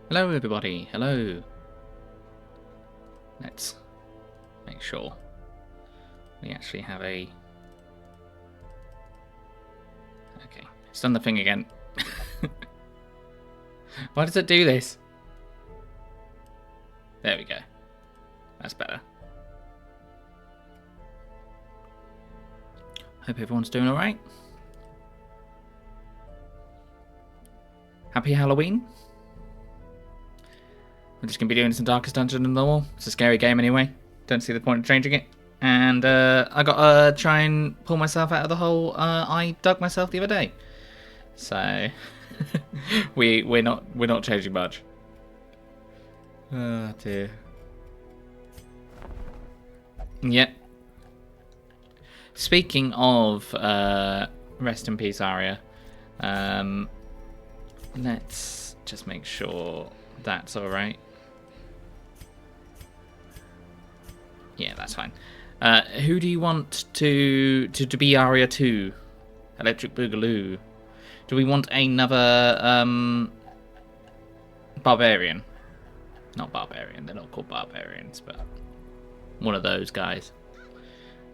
Hello everybody, hello. Let's make sure we actually have a... Okay, it's done the thing again. Why does it do this? There we go. That's better. Hope everyone's doing alright. Happy Halloween. We're just going to be doing some Darkest Dungeon than normal. It's a scary game anyway. Don't see the point of changing it. And I got to try and pull myself out of the hole I dug myself the other day. So we're not changing much. Oh dear. Yep. Speaking of rest in peace, Arya. Let's just make sure that's all right. Yeah, that's fine. Who do you want to be Arya 2? Electric Boogaloo. Do we want another barbarian? Not barbarian. They're not called barbarians, but one of those guys.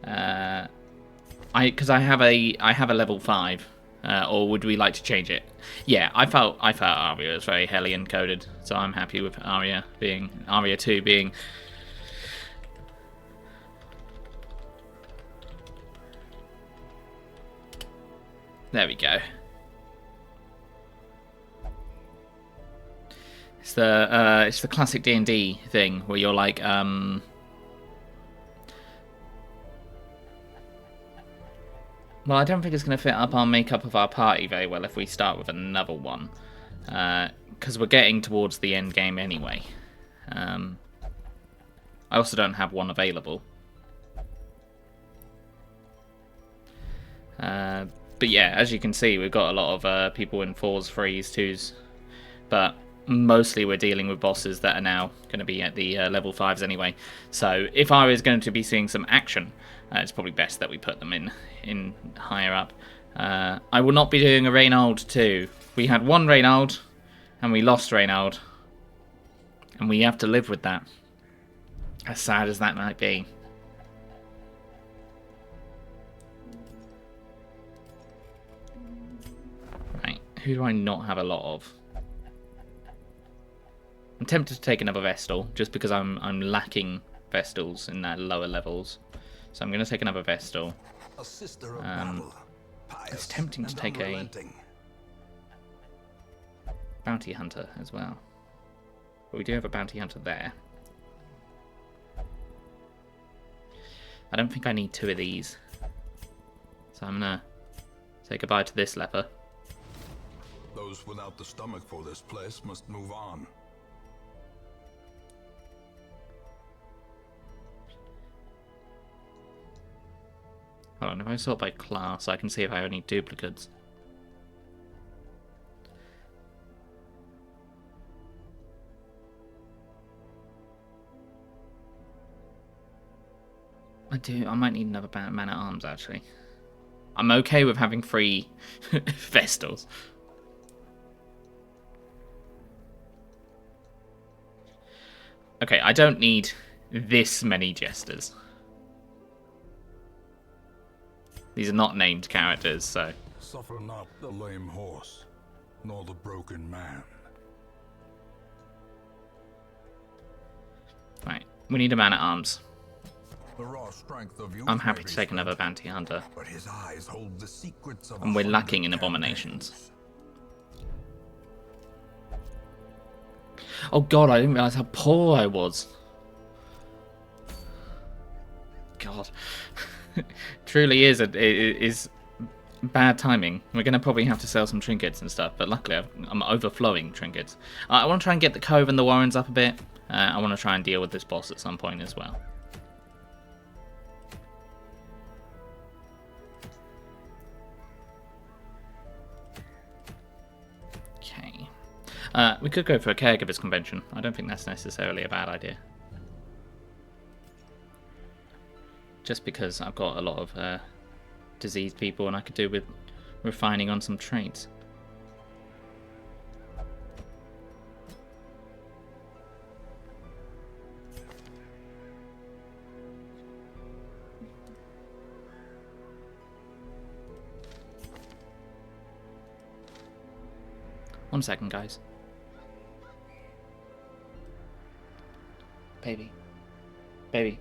Because I have a level 5. Or would we like to change it? Yeah, I felt Arya was very Hellion coded, so I'm happy with Arya 2 being. There we go. It's the classic D&D thing where you're like well, I don't think it's going to fit up our makeup of our party very well if we start with another one. Because we're getting towards the end game anyway. I also don't have one available. But yeah, as you can see, we've got a lot of people in 4s, 3s, 2s. But mostly we're dealing with bosses that are now going to be at the level 5s anyway. So if I was going to be seeing some action, it's probably best that we put them in higher up. I will not be doing a Reynald 2. We had one Reynald, and we lost Reynald. And we have to live with that. As sad as that might be. Right, who do I not have a lot of? I'm tempted to take another Vestal, just because I'm lacking Vestals in that lower levels. So I'm going to take another Vestal. It's tempting to take a Bounty Hunter as well. But we do have a Bounty Hunter there. I don't think I need 2 of these. So I'm going to say goodbye to this leper. Those without the stomach for this place must move on. Hold on, if I sort by class, I can see if I have any duplicates. I might need another man at arms, actually. I'm okay with having 3 Vestals. Okay, I don't need this many Jesters. These are not named characters, so... Suffer not the lame horse, nor the broken man. Right, we need a man at arms. The raw strength of youth I'm happy may to be take another spent, bounty hunter. but his eyes hold the secrets of And we're 100 lacking in campaigns. abominations. Oh god, I didn't realise how poor I was. God. Truly is bad timing. We're going to probably have to sell some trinkets and stuff, but luckily I'm overflowing trinkets. I want to try and get the Cove and the Warrens up a bit. I want to try and deal with this boss at some point as well. Okay. We could go for a caregivers convention. I don't think that's necessarily a bad idea. Just because I've got a lot of diseased people and I could do with refining on some traits. 1 second, guys. Baby. Baby.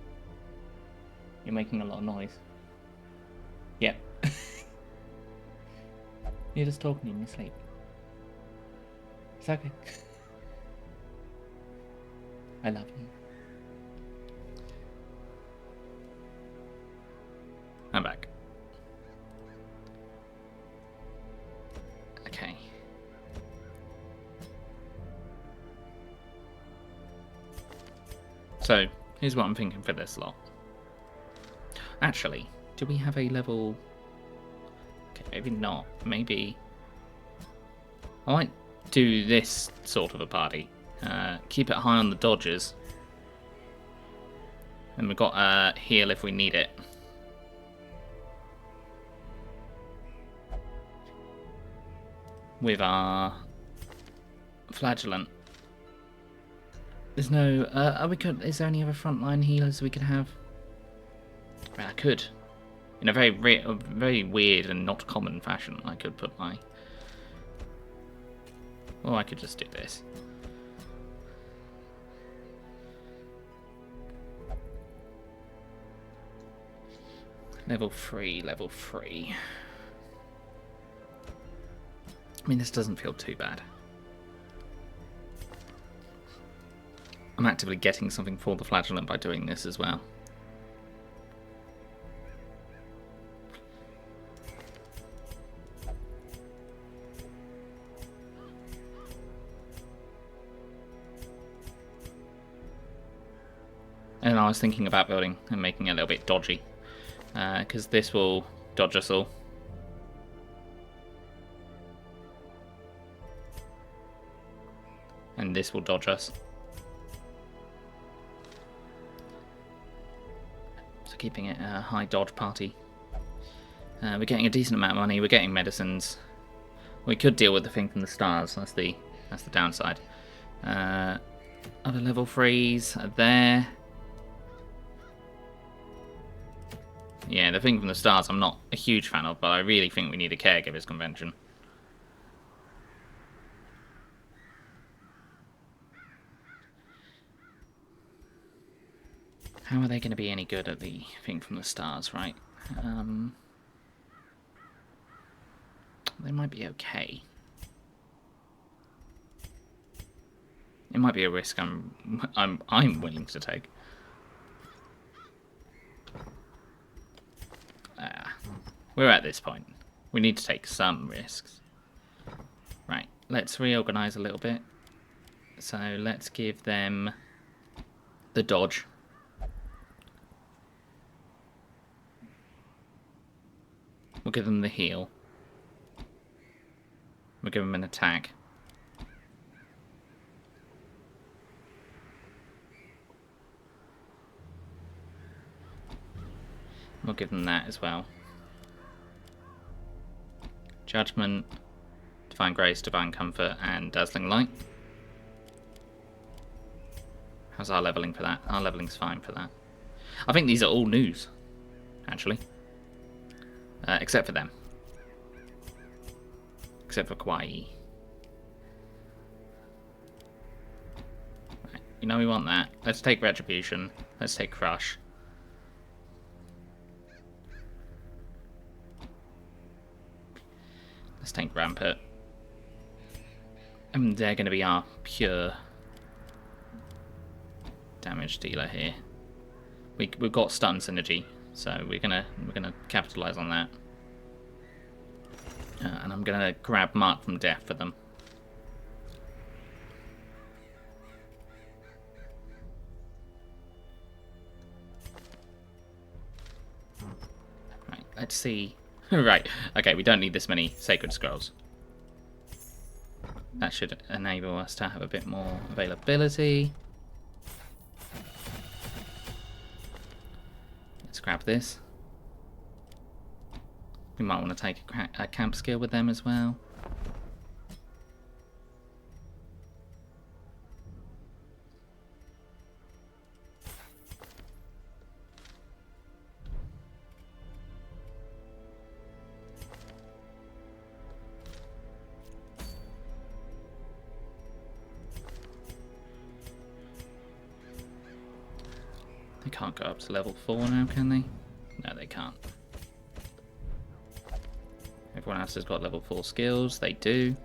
You're making a lot of noise. Yep. You're just talking in your sleep. It's okay. I love you. I'm back. Okay. So, here's what I'm thinking for this lot. Actually, do we have a level... Okay, maybe not. Maybe... I might do this sort of a party. Keep it high on the dodges. And we've got a heal if we need it. With our flagellant. There's no... is there any other frontline healers we could have? I mean, I could. In a very weird and not common fashion, I could put my... Or I could just do this. Level 3, level 3. I mean, this doesn't feel too bad. I'm actively getting something for the flagellant by doing this as well. And I was thinking about building and making it a little bit dodgy. Because this will dodge us all. And this will dodge us. So keeping it a high dodge party. We're getting a decent amount of money. We're getting medicines. We could deal with the thing from the stars. That's the downside. Other level 3s are there. Yeah, the thing from the stars I'm not a huge fan of, but I really think we need a caregivers convention. How are they going to be any good at the thing from the stars, right? They might be okay. It might be a risk I'm willing to take. We're at this point. We need to take some risks. Right, let's reorganize a little bit. So let's give them the dodge. We'll give them the heal. We'll give them an attack. We'll give them that as well. Judgment, Divine Grace, Divine Comfort, and Dazzling Light. How's our leveling for that? Our leveling's fine for that. I think these are all news, actually. Except for them. Except for Kawaii. Right. You know we want that. Let's take Retribution. Let's take Crush. Let's take Rampart. And they're going to be our pure damage dealer here. We've got stun synergy, so we're gonna capitalize on that. And I'm gonna grab Mark from Death for them. Right, let's see. Right, okay, we don't need this many Sacred Scrolls. That should enable us to have a bit more availability. Let's grab this. We might want to take a camp skill with them as well. can't go up to level 4 now, can they? No, they can't. Everyone else has got level 4 skills. They do.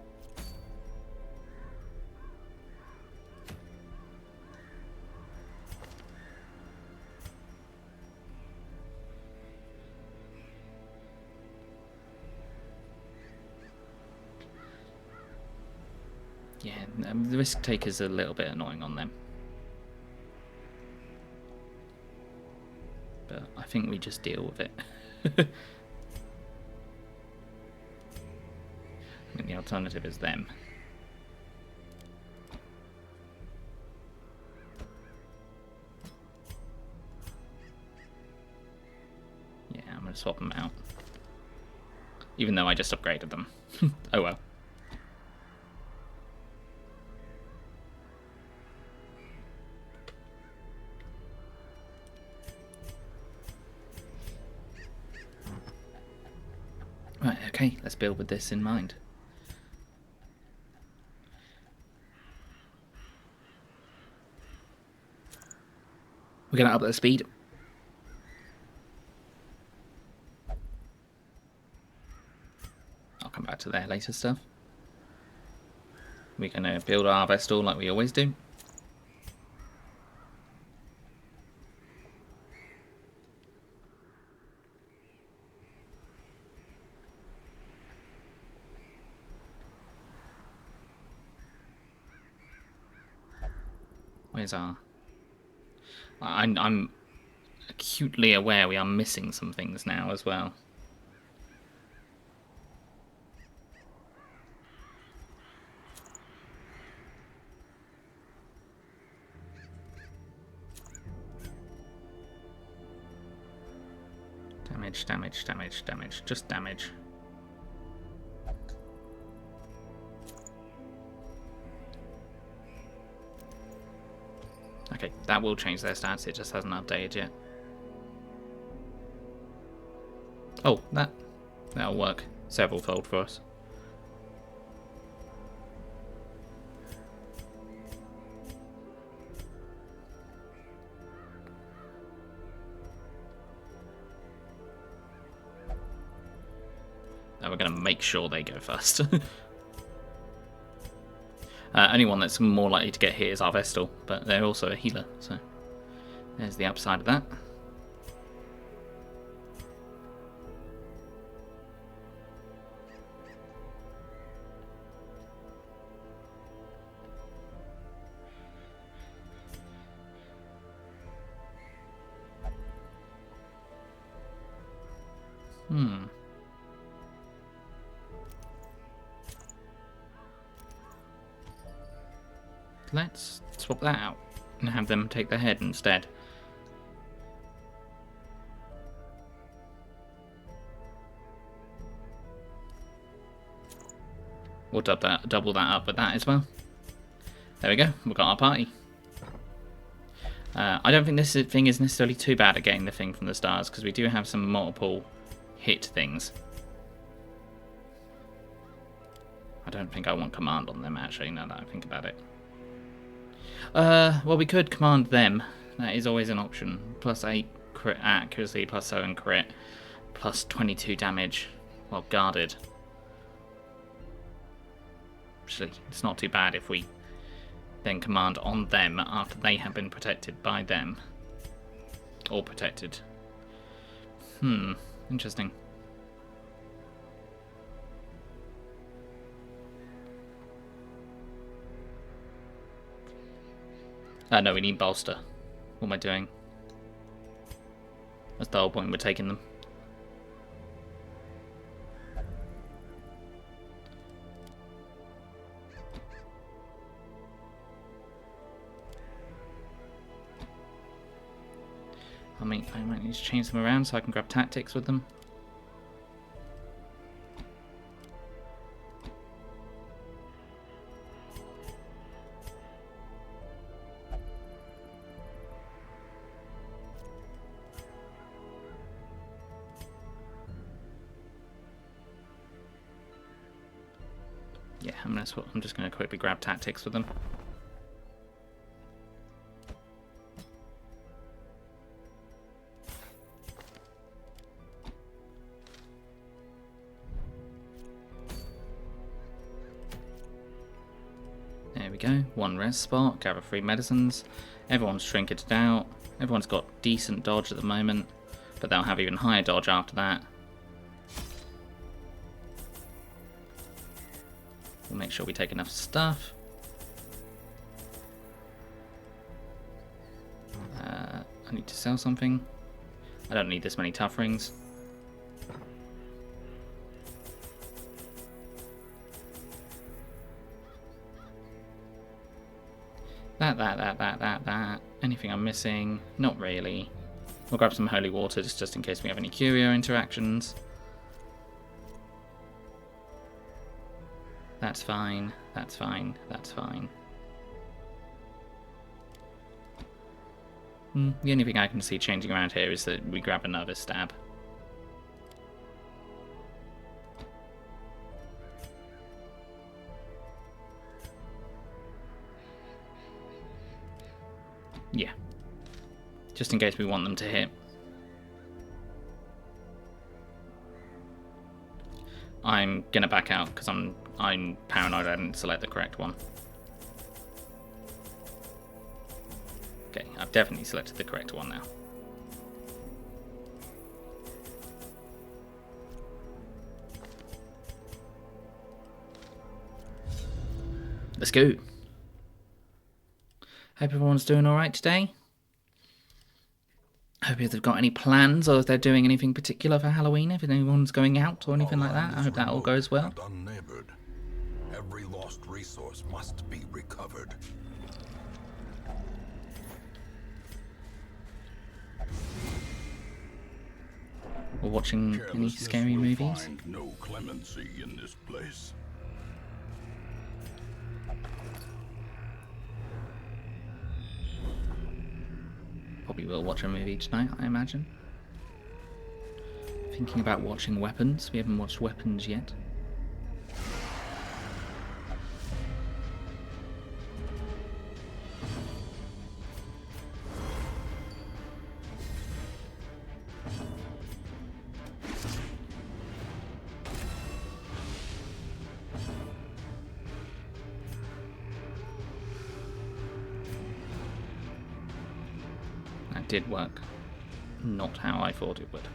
Yeah, the risk taker's a little bit annoying on them. But I think we just deal with it. I think the alternative is them. Yeah, I'm going to swap them out. Even though I just upgraded them. Oh well. Right, okay, let's build with this in mind. We're going to up the speed. I'll come back to their later stuff. We're going to build our Vestal like we always do. Where's our... I'm acutely aware we are missing some things now as well. Damage, damage, damage, damage. Just damage. Okay, that will change their stats, it just hasn't updated yet. Oh, that'll work several-fold for us. Now we're going to make sure they go first. Anyone that's more likely to get hit is our Vestal, but they're also a healer, so there's the upside of that. Let's swap that out and have them take the head instead. We'll double that up with that as well. There we go, we've got our party. I don't think this thing is necessarily too bad at getting the thing from the stars, because we do have some multiple hit things. I don't think I want command on them, actually, now that I think about it. Well, we could command them. That is always an option. Plus 8 crit accuracy, plus 7 crit, plus 22 damage while guarded. Actually, it's not too bad if we then command on them after they have been protected by them. Or protected. Interesting. No, we need bolster. What am I doing? That's the whole point, we're taking them. I might need to change them around so I can grab tactics with them. Yeah, I'm just going to quickly grab tactics with them. go. 1 res spot, gather 3 medicines. Everyone's trinketed out. Everyone's got decent dodge at the moment, but they'll have even higher dodge after that. We'll make sure we take enough stuff. I need to sell something. I don't need this many tough rings. That. Anything I'm missing? Not really. We'll grab some holy water just in case we have any curio interactions. That's fine. That's fine. That's fine. The only thing I can see changing around here is that we grab another stab. Yeah. Just in case we want them to hit. I'm gonna back out because I'm paranoid I didn't select the correct one. Okay, I've definitely selected the correct one now. Let's go. Hope everyone's doing alright today. Hope if they've got any plans or if they're doing anything particular for Halloween, if anyone's going out or anything like that. I hope that all goes well. Unneighbored. Every lost resource must be recovered. Or watching any scary movies. Find no clemency in this place. Probably will watch a movie tonight, I imagine. Thinking about watching Weapons. We haven't watched Weapons yet. That did work. Not how I thought it would.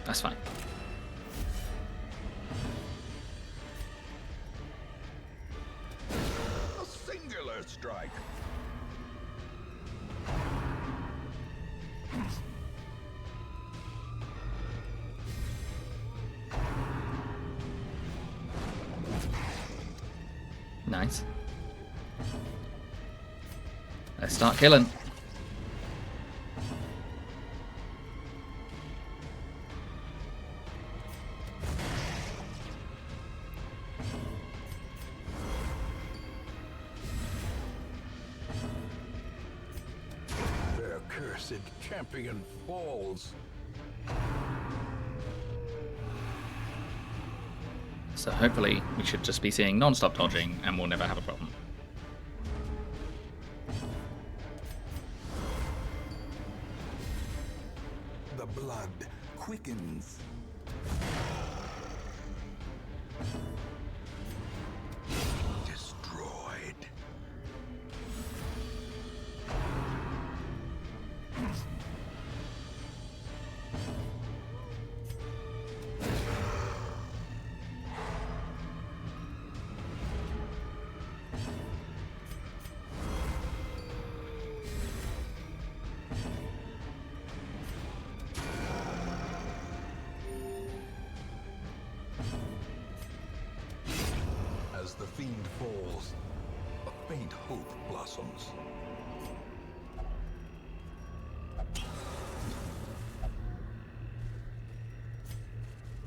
That's fine. A singular strike. Nice. Let's start killing. Their cursed champion falls. So hopefully we should just be seeing non-stop dodging and we'll never have a problem. The blood quickens. Destroyed. As the fiend falls, a faint hope blossoms.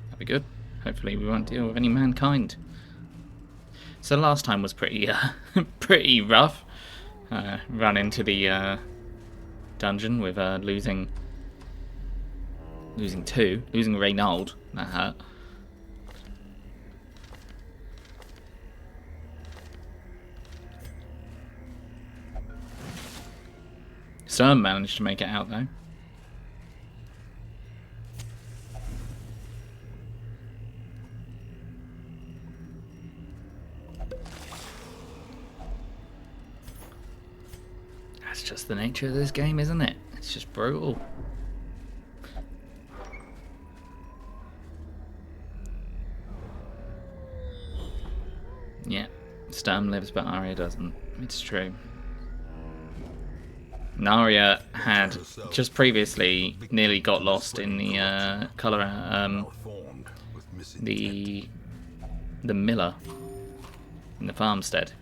That'd be good. Hopefully we won't deal with any mankind. So last time was pretty pretty rough. Run into the dungeon with losing 2, losing Reynaud. That hurt. Sturm managed to make it out though. just the nature of this game, isn't it? It's just brutal. Yeah, Sturm lives, but Arya doesn't. It's true. Arya had just previously nearly got lost in the colour, the miller in the farmstead.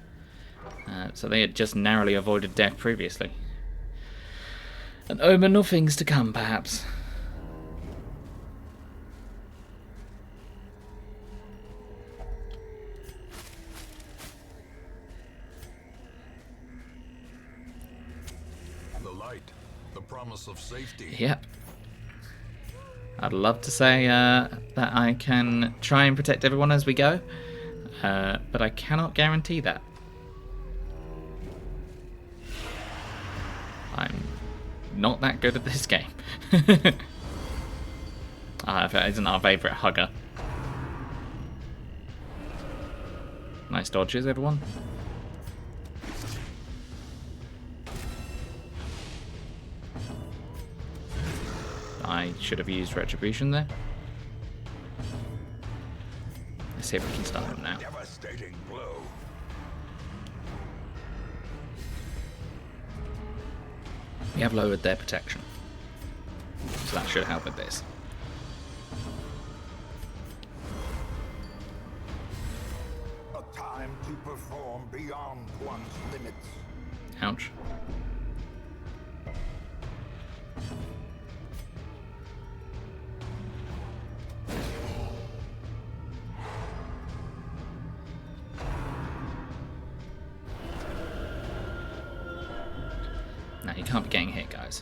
So they had just narrowly avoided death previously. An omen of things to come, perhaps. The light, the promise of safety. Yep. I'd love to say that I can try and protect everyone as we go, but I cannot guarantee that. I'm not that good at this game. That isn't our favourite hugger. Nice dodges, everyone. I should have used retribution there. Let's see if we can stun them now. Devastating blow. We have lowered their protection, so that should help with this. A time to perform beyond one's limits. Ouch. No, you can't be getting hit, guys.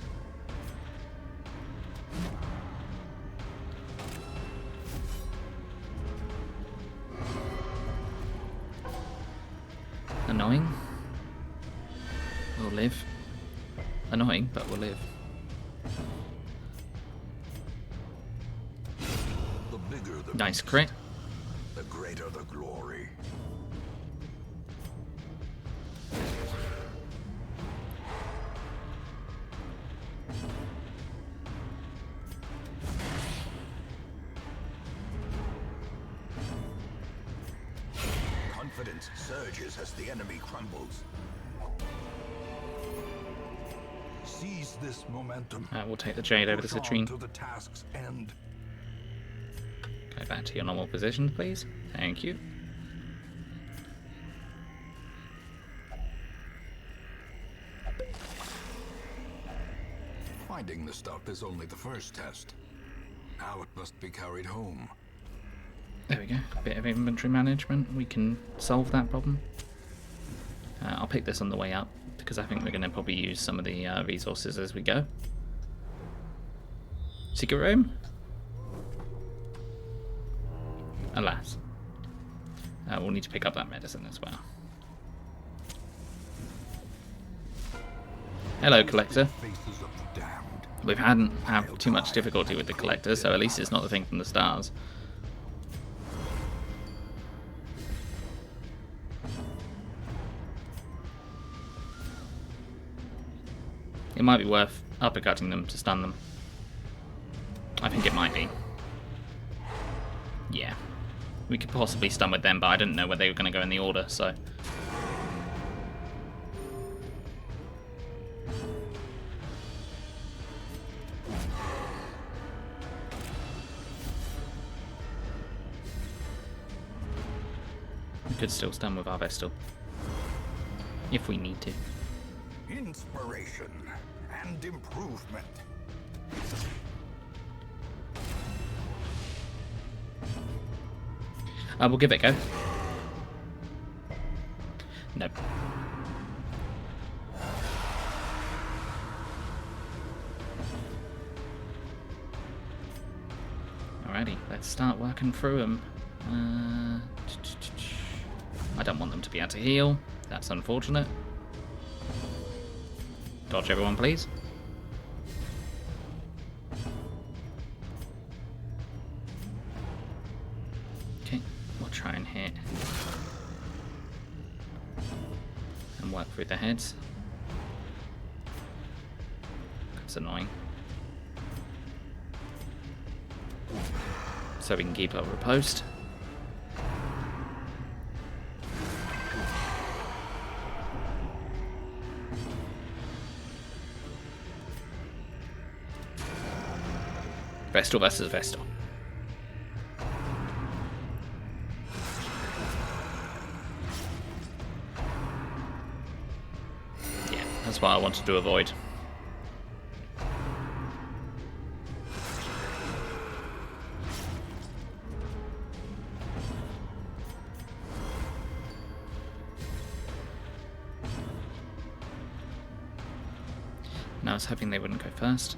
Annoying. We'll live. Annoying, but we'll live. The bigger the Nice beast, crit. the greater the glory. Confidence surges as the enemy crumbles. Seize this momentum. We'll take the Jade over the Push on Citrine. to the task's end. Go back to your normal position, please. Thank you. Finding the stuff is only the first test. Now it must be carried home. There we go. A bit of inventory management. We can solve that problem. I'll pick this on the way up, because I think we're going to probably use some of the resources as we go. Secret room? Alas. We'll need to pick up that medicine as well. Hello, Collector. Faces of the damned. We've hadn't had too much difficulty with the Collector, so at least it's not the thing from the stars. It might be worth uppercutting them to stun them. I think it might be. Yeah. We could possibly stun with them, but I didn't know where they were going to go in the order, so... we could still stun with our Vestal. If we need to. Inspiration and improvement. We'll give it a go. Nope. Alrighty, let's start working through them. I don't want them to be able to heal. That's unfortunate. Dodge everyone, please. Okay, we'll try and hit. And work through the heads. That's annoying. So we can keep our riposte. Vestal versus Vestal. Yeah, that's what I wanted to avoid. And I was hoping they wouldn't go first.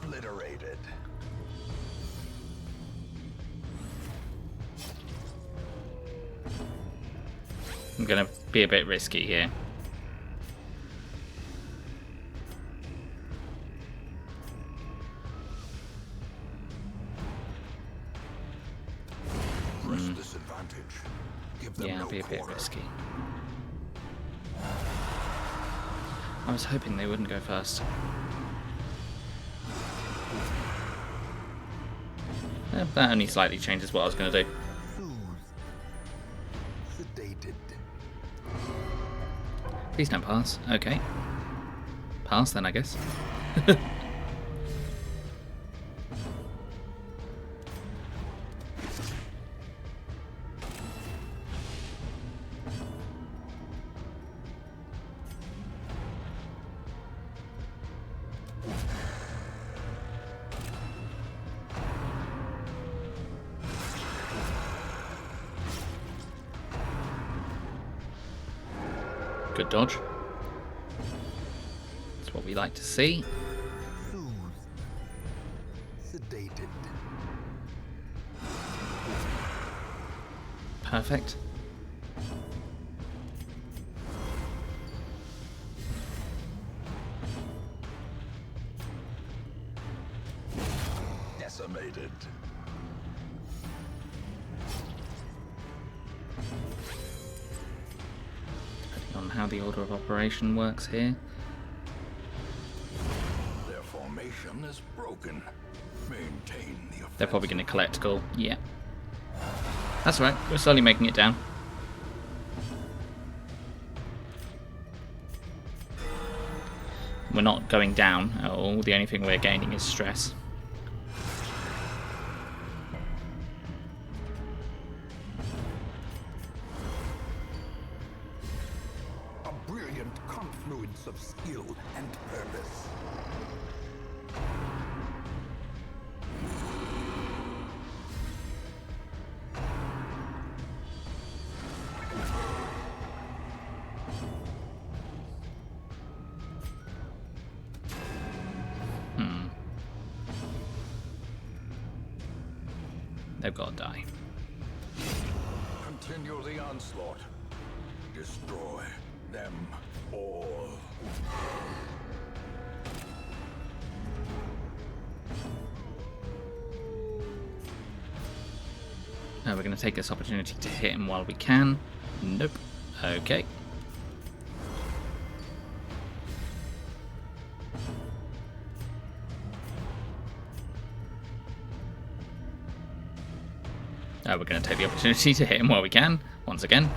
Obliterated. I'm going to be a bit risky here. Press disadvantage. Give them Yeah, no I'll be a bit quarter. risky. I was hoping they wouldn't go first. That only slightly changes what I was going to do. Sedated. Please don't pass. Okay. Pass then, I guess. Good dodge. That's what we like to see. Sedated. Perfect. Decimated. Depending on how the order of operation works here. Their formation is broken. Maintain the offensive. They're probably going to collect goal. Yeah. That's right. We're slowly making it down. We're not going down at all. The only thing we're gaining is stress. A brilliant confluence of skill and purpose. They've got to die. Continue the onslaught. Destroy them all. We're going to take this opportunity to hit him while we can. Nope. Okay. We're going to take the opportunity to hit him while we can, once again.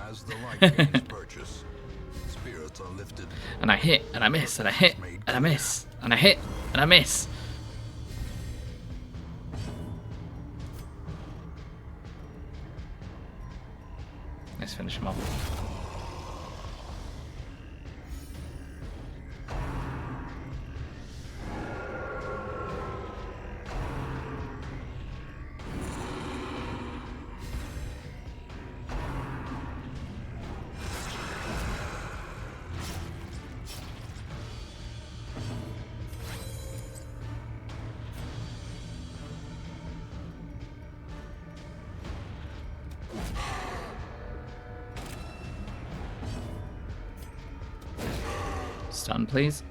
As the light gains purchase, spirits are lifted. And I hit, and I miss, and I hit, and I miss, and I hit, and I miss. Let's finish him off. Stun, please.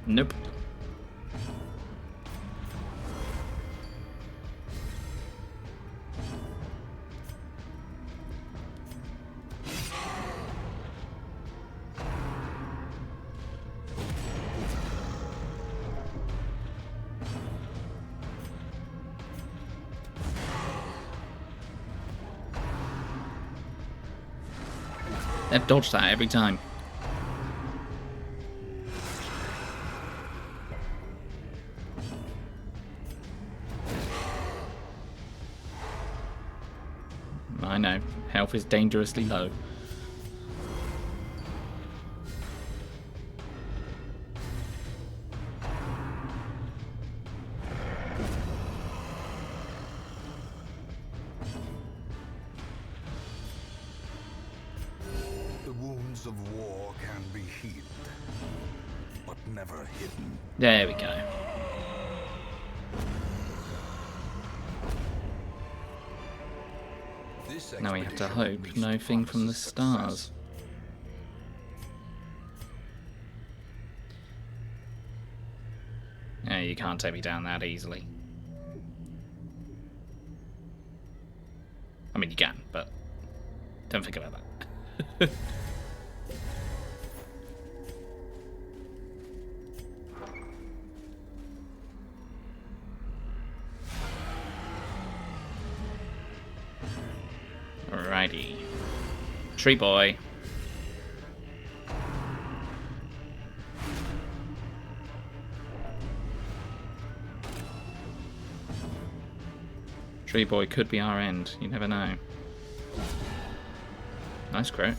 Nope. They've dodged that every time. I know. Health is dangerously low. The wounds of war can be healed, but never hidden. There we go. This Now we have to expedition hope needs no to thing from the promise success. stars. Yeah, you can't take me down that easily. I mean, you can, but don't think about that. Alrighty. Tree boy. Tree boy could be our end. You never know. Nice crit.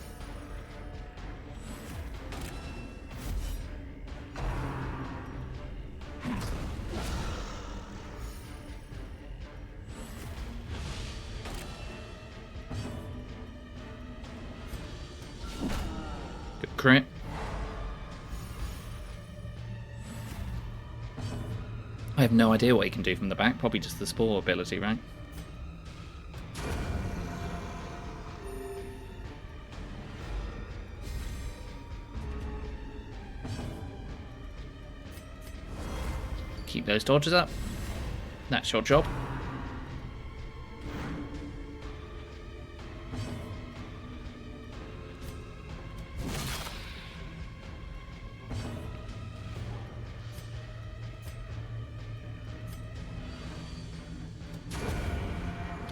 Good crit. I have no idea what he can do from the back. Probably just the spore ability, right? Keep those dodges up. That's your job.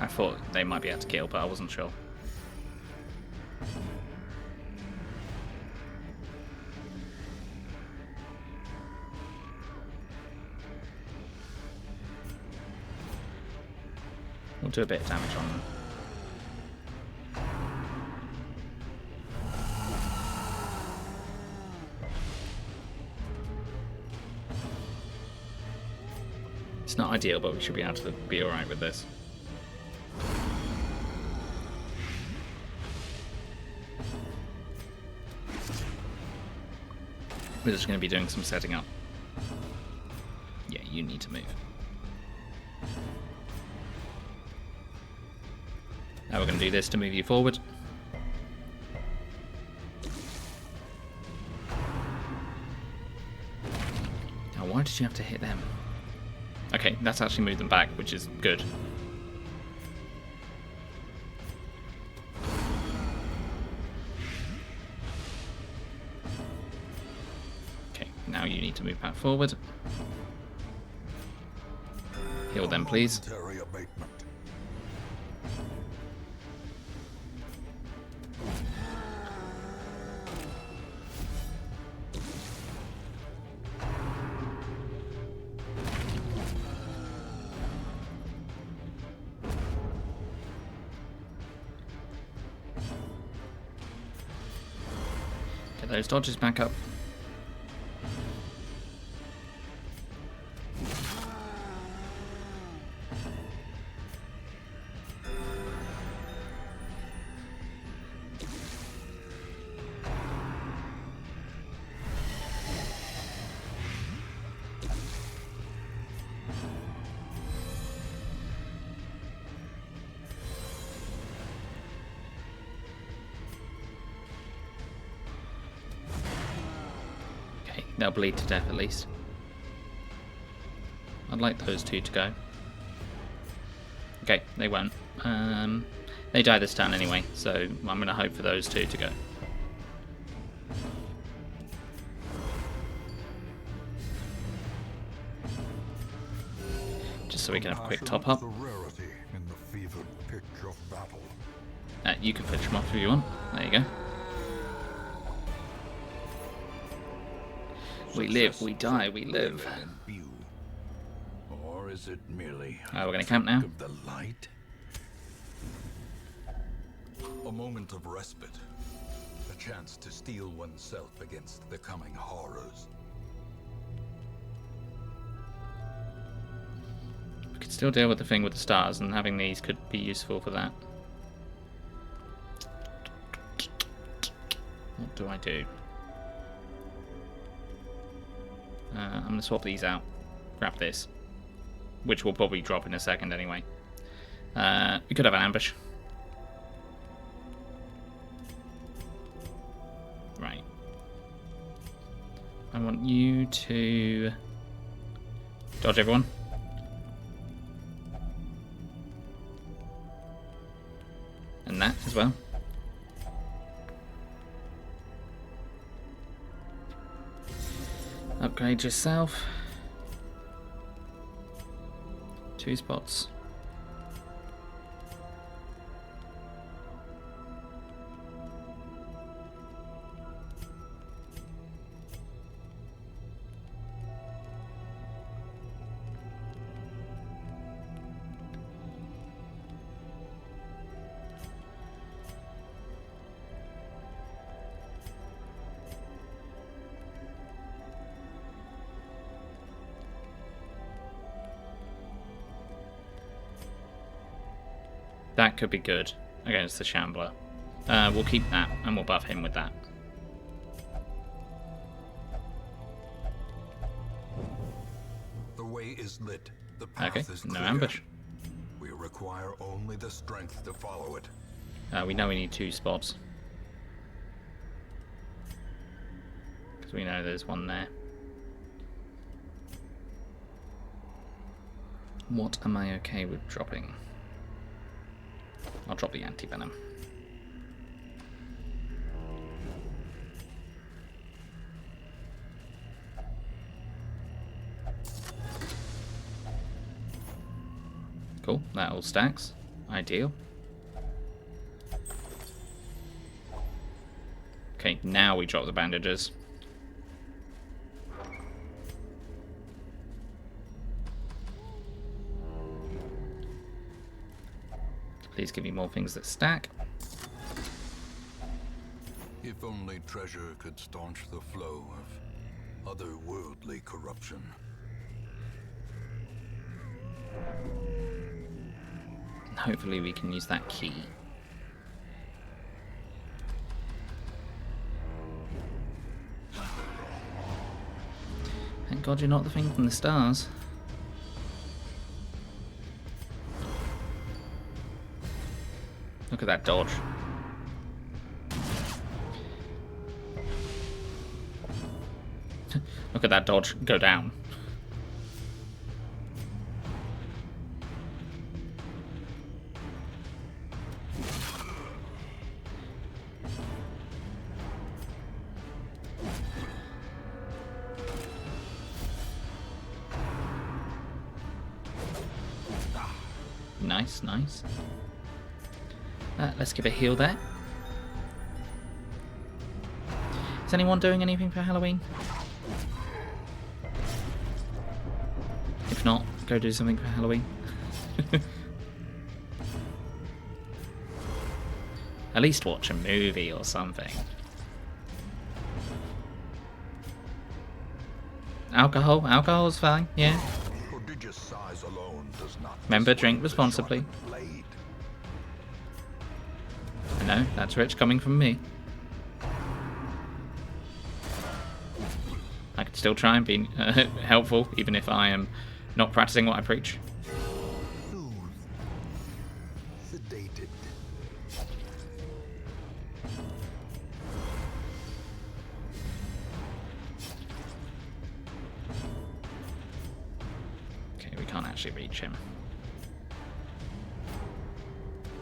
I thought they might be able to kill, but I wasn't sure. We'll do a bit of damage on them. It's not ideal, but we should be able to be alright with this. We're just going to be doing some setting up. Yeah, you need to move. Now we're going to do this to move you forward. Now, why did you have to hit them? Okay, that's actually moved them back, which is good. Okay, now you need to move back forward. Heal them, please. Momentary abatement. Get those dodges back up. They'll bleed to death at least. I'd like those two to go. Okay, they won't. They die this turn anyway, so I'm going to hope for those two to go. Just so we can have a quick top up. You can finish them off if you want. There you go. We live, we die, we live. Or is it merely We're going to camp now. of the light? A moment of respite. A chance to steel oneself against the coming horrors. We could still deal with the thing with the stars, and having these could be useful for that. What do I do? I'm going to swap these out. Grab this. Which will probably drop in a second anyway. We could have an ambush. Right. I want you to dodge everyone. And that as well. Upgrade yourself. 2 spots. That could be good against the Shambler. We'll keep that, and we'll buff him with that. The way is lit. The path Okay, is no clear. ambush. We require only the strength to follow it. We know we need 2 spots. Because we know there's one there. What am I okay with dropping? I'll drop the anti-venom. Cool, that all stacks. Ideal. Okay, now we drop the bandages. Please give me more things that stack. If only treasure could staunch the flow of otherworldly corruption. And hopefully we can use that key. Thank God you're not the thing from the stars. Look at that dodge. Look at that dodge go down. Nice, nice. Let's give a heal there. Is anyone doing anything for Halloween? If not, go do something for Halloween. At least watch a movie or something. Alcohol? Alcohol's fine, yeah. Prodigious size alone does not Remember, dissuade drink the responsibly. sharpened blade. I know, that's rich coming from me. I can still try and be helpful, even if I am not practicing what I preach. Soothed. Sedated. We can't actually reach him.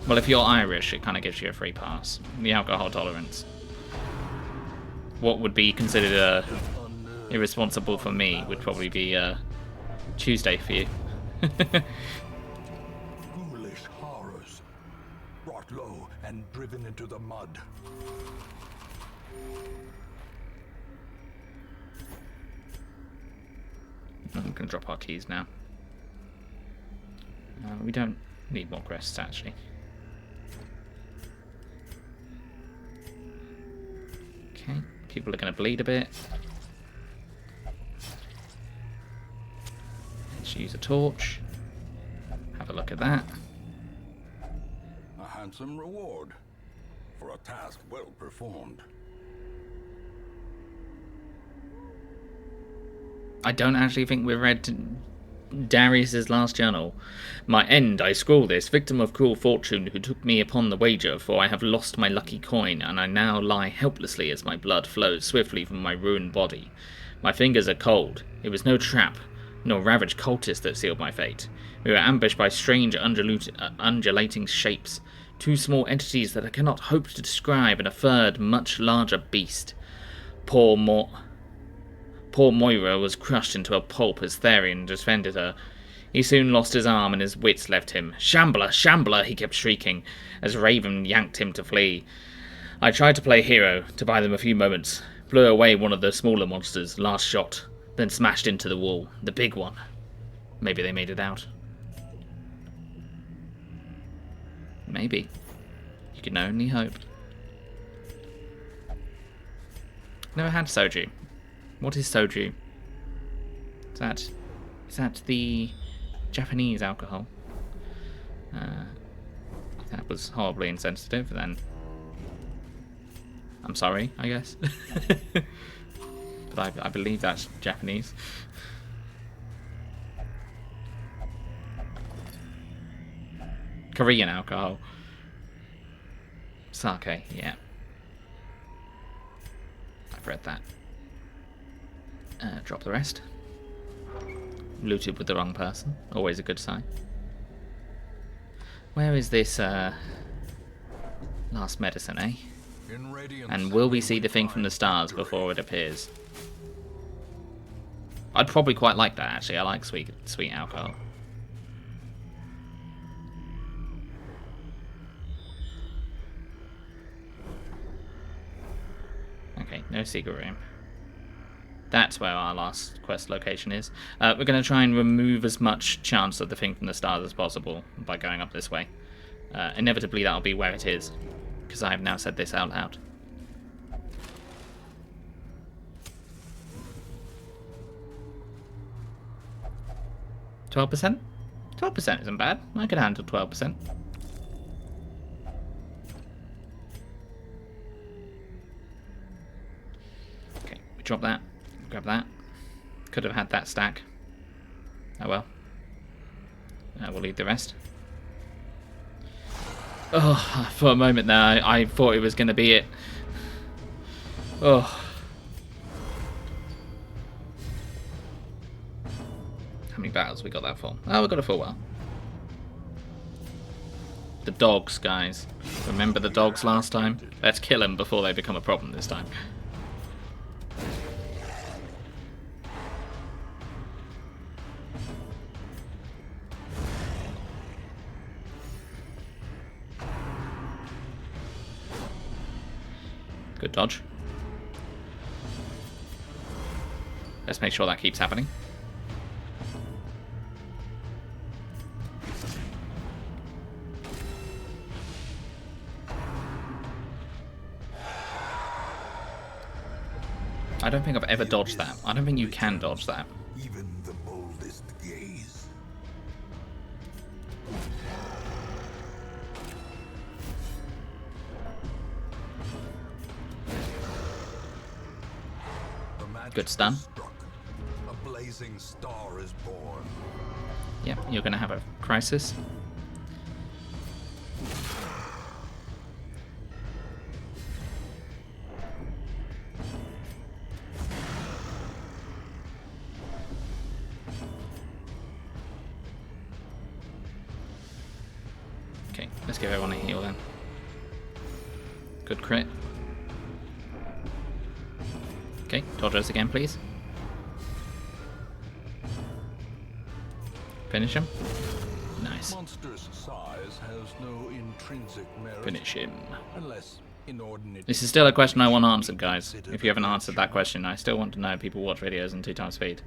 Well, if you're Irish, it kind of gives you a free pass. The alcohol tolerance. What would be considered irresponsible for me would probably be Tuesday for you. Ghoulish horrors, brought low and driven into the mud. I'm going to drop our keys now. We don't need more crests, actually. Okay, people are going to bleed a bit. Let's use a torch. Have a look at that. A handsome reward for a task well performed. I don't actually think we've read Darius's last journal. My end, I scrawl this, victim of cruel fortune who took me upon the wager, for I have lost my lucky coin, and I now lie helplessly as my blood flows swiftly from my ruined body. My fingers are cold. It was no trap, nor ravaged cultist that sealed my fate. We were ambushed by strange undulating shapes, two small entities that I cannot hope to describe, and a third, much larger beast. Poor Moira was crushed into a pulp as Therion defended her. He soon lost his arm and his wits left him. Shambler! Shambler! He kept shrieking, as Raven yanked him to flee. I tried to play hero, to buy them a few moments. Blew away one of the smaller monsters, last shot, then smashed into the wall. The big one. Maybe they made it out. Maybe. You can only hope. Never had soju. What is soju? Is that the Japanese alcohol? That was horribly insensitive, then. I'm sorry, I guess. But I believe that's Japanese. Korean alcohol. Sake, yeah. I've read that. Drop the rest. Looted with the wrong person. Always a good sign. Where is this last medicine, eh? And will we see the thing from the stars before it appears? I'd probably quite like that, actually. I like sweet alcohol. Okay, no secret room. That's where our last quest location is. We're going to try and remove as much chance of the thing from the stars as possible by going up this way. Inevitably that'll be where it is, because I have now said this out loud. $12%? 12% isn't bad. I can handle 12%. Okay, we drop that. Grab that. Could have had that stack. Oh well. We'll leave the rest. Oh, for a moment there, I thought it was going to be it. Oh. How many battles we got that for? Oh, we got it for a while. The dogs, guys. Remember the dogs last time? Let's kill them before they become a problem this time. Good dodge. Let's make sure that keeps happening. I don't think I've ever dodged that. I don't think you can dodge that. Even the boldest gaze. Good stun. Struck. A blazing star is born. Yep, you're going to have a crisis. Let's give everyone a heal then. Good crit. Okay, dodge us again, please. Finish him. Nice. Monster's size has no intrinsic merit. Finish him. Unless inordinate. This is still a question I want answered, guys. If you haven't answered that question, I still want to know people watch videos in 2x speed.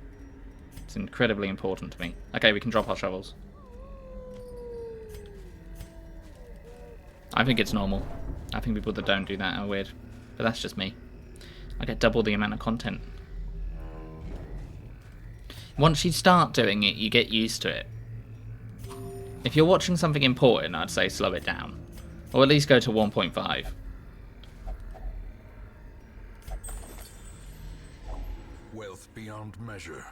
It's incredibly important to me. Okay, we can drop our shovels. I think it's normal. I think people that don't do that are weird. But that's just me. I get double the amount of content. Once you start doing it, you get used to it. If you're watching something important, I'd say slow it down. Or at least go to 1.5. Wealth beyond measure.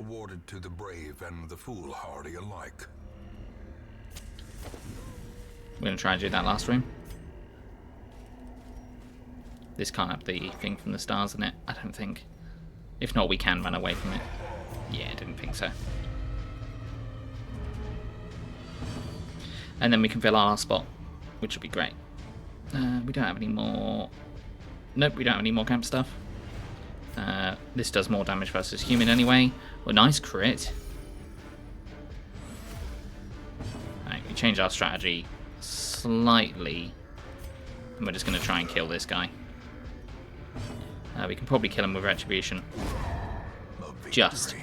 Awarded to the brave and the foolhardy alike. We're going to try and do that last room. This can't have the thing from the stars in it, I don't think. If not, we can run away from it. Yeah, I didn't think so. And then we can fill our last spot, which would be great. We don't have any more... Nope, we don't have any more camp stuff. This does more damage versus human anyway. Well, nice crit. Alright, we change our strategy slightly. And we're just going to try and kill this guy. We can probably kill him with Retribution. Just.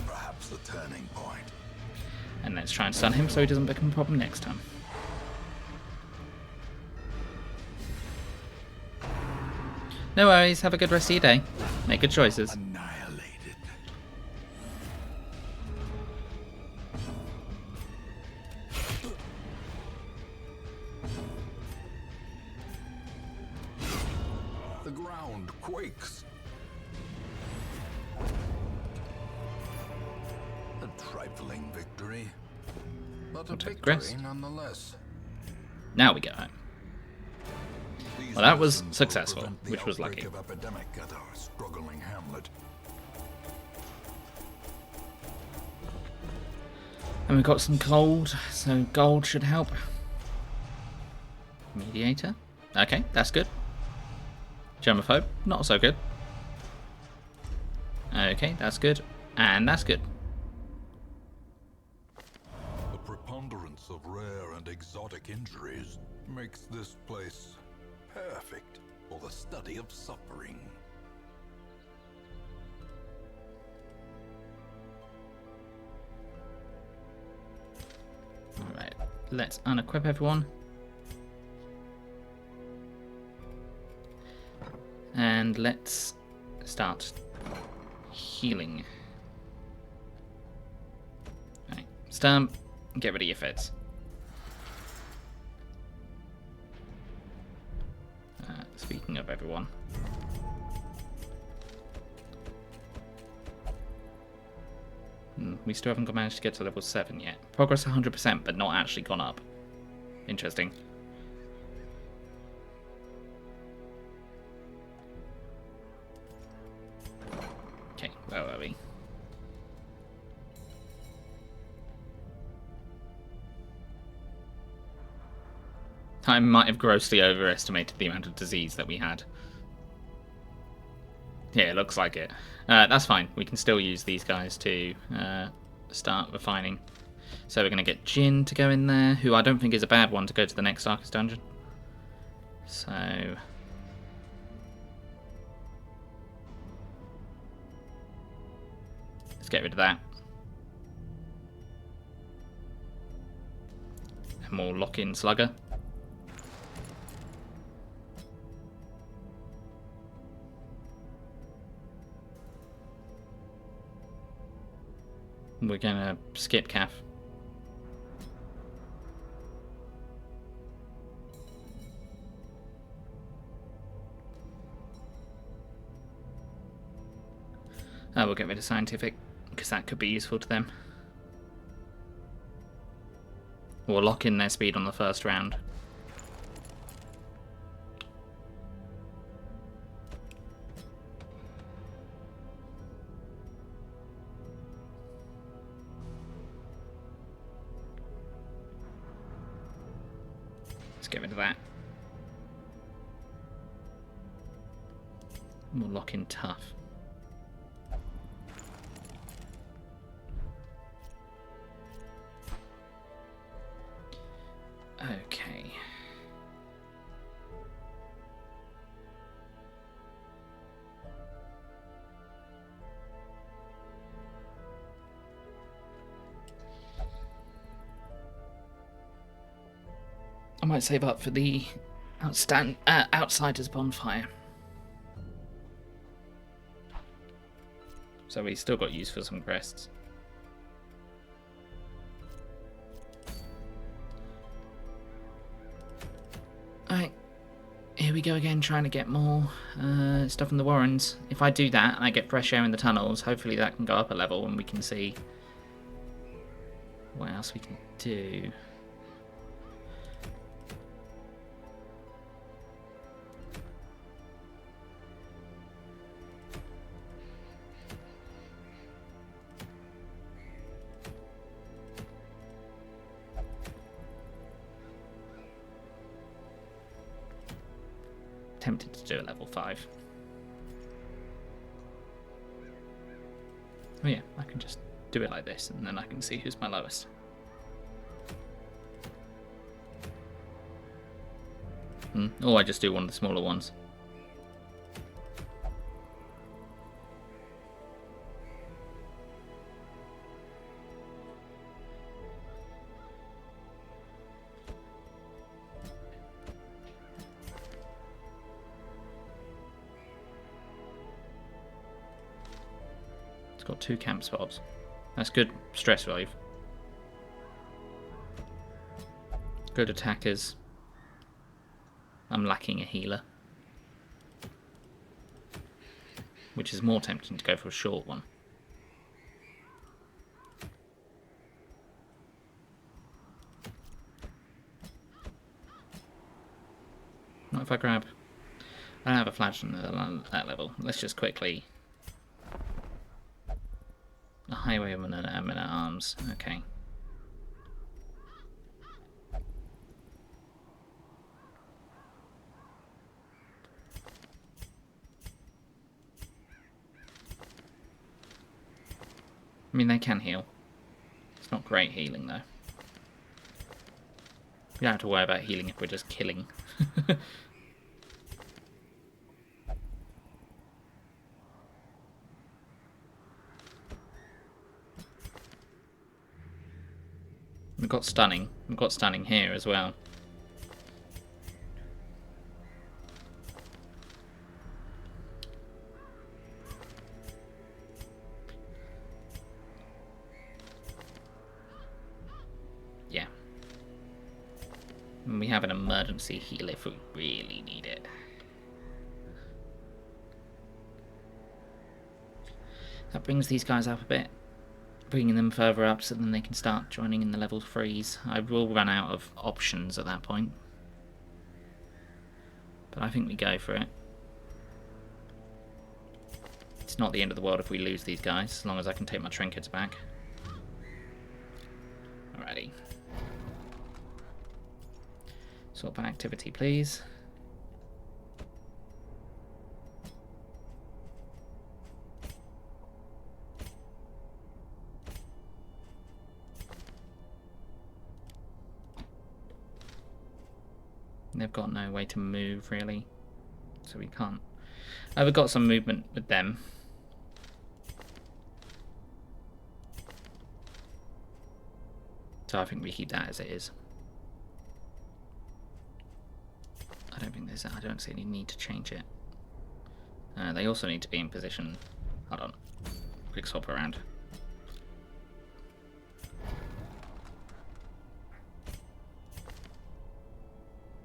Perhaps the turning point. And let's try and stun him so he doesn't become a problem next time. No worries, have a good rest of your day. Make good choices. Annihilated. The ground quakes. A trifling victory, but a take victory rest. nonetheless. Now we go home. Well, that was successful, which was lucky. Of epidemic at our struggling hamlet. And we've got some gold, so gold should help. Mediator. Okay, that's good. Germaphobe, not so good. Okay, that's good. And that's good. The preponderance of rare and exotic injuries makes this place perfect for the study of suffering. Alright, let's unequip everyone. And let's start healing. Right, stamp, get rid of your feds. Speaking of everyone. We still haven't managed to get to level 7 yet. Progress 100%, but not actually gone up. Interesting. Okay, where are we? I might have grossly overestimated the amount of disease that we had. Yeah, it looks like it. That's fine. We can still use these guys to start refining. So we're going to get Jin to go in there, who I don't think is a bad one to go to the next Arcus dungeon. So... let's get rid of that. And we'll lock in Slugger. We're gonna skip Calf. We'll get rid of Scientific, because that could be useful to them. We'll lock in their speed on the first round. Let's get rid of that. We'll lock in tough. Okay. I might save up for the Outsiders bonfire. So we still got use for some crests. Alright, here we go again, trying to get more stuff in the Warrens. If I do that and I get fresh air in the tunnels, hopefully that can go up a level and we can see what else we can do. Tempted to do a level 5. Oh yeah, I can just do it like this and then I can see who's my lowest. Or I just do one of the smaller ones. Got 2 camp spots. That's good stress relief. Good attackers. I'm lacking a healer. Which is more tempting to go for a short one. Not if I grab... I don't have a flash on that level. Let's just quickly... A highwayman and a man at arms. Okay. I mean, they can heal. It's not great healing, though. We don't have to worry about healing if we're just killing. We've got stunning. We've got stunning here as well. Yeah. And we have an emergency heal if we really need it. That brings these guys up a bit. Bringing them further up so then they can start joining in the level 3s. I will run out of options at that point. But I think we go for it. It's not the end of the world if we lose these guys, as long as I can take my trinkets back. Alrighty. Sort by activity, please. They've got no way to move, really, so we can't. We've got some movement with them. So I think we keep that as it is. I don't see any need to change it. They also need to be in position. Hold on. Quick swap around.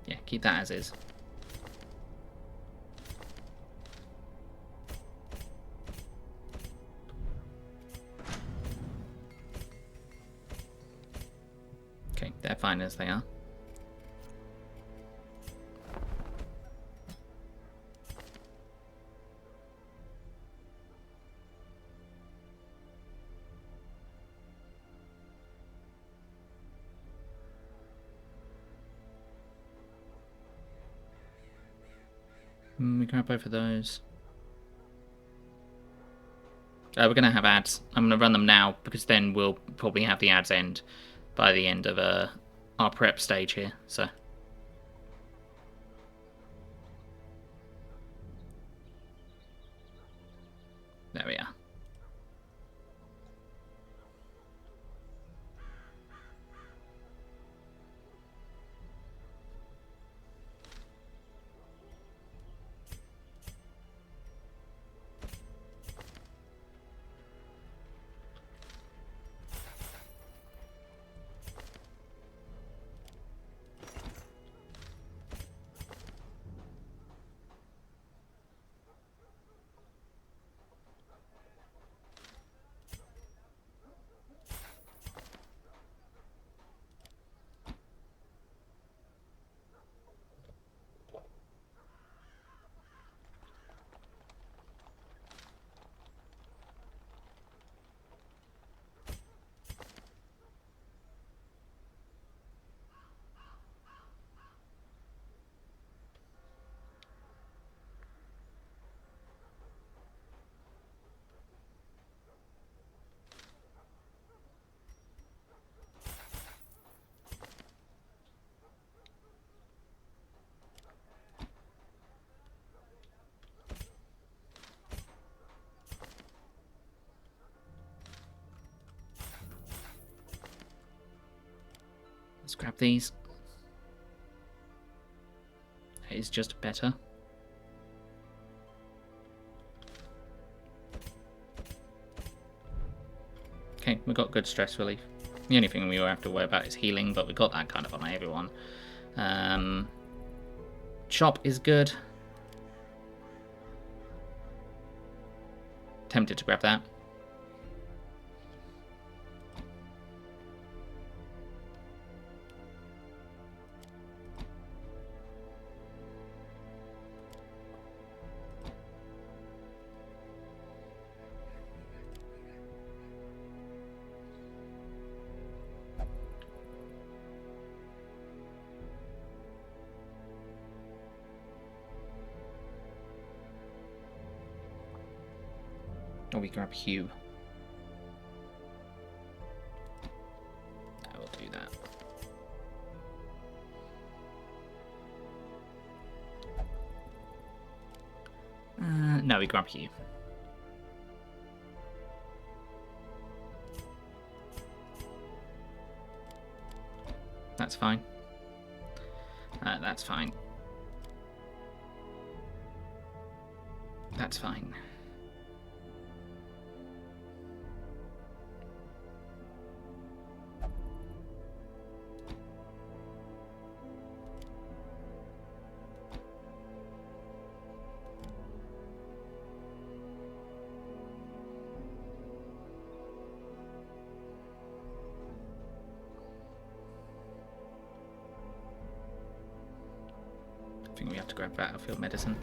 Yeah, keep that as is. Okay, they're fine as they are. We grab both of those. We're going to have ads. I'm going to run them now, because then we'll probably have the ads end by the end of our prep stage here. So there we are. Let's grab these. It is just better. Okay, we got good stress relief. The only thing we will have to worry about is healing, but we got that kind of on everyone. Chop is good. Tempted to grab that. Or we grab Hugh. I will do that. No, we grab Hugh. That's fine. That's fine. That's fine. I think we have to grab battlefield medicine.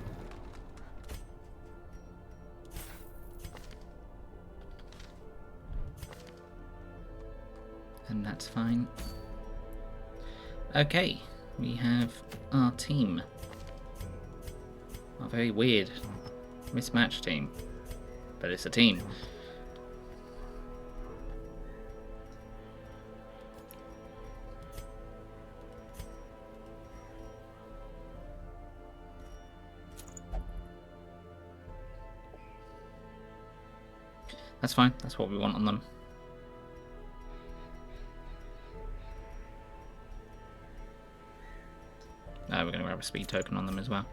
And that's fine. Okay, we have our team. Our very weird, mismatched team. But it's a team. That's fine, that's what we want on them. We're going to grab a speed token on them as well.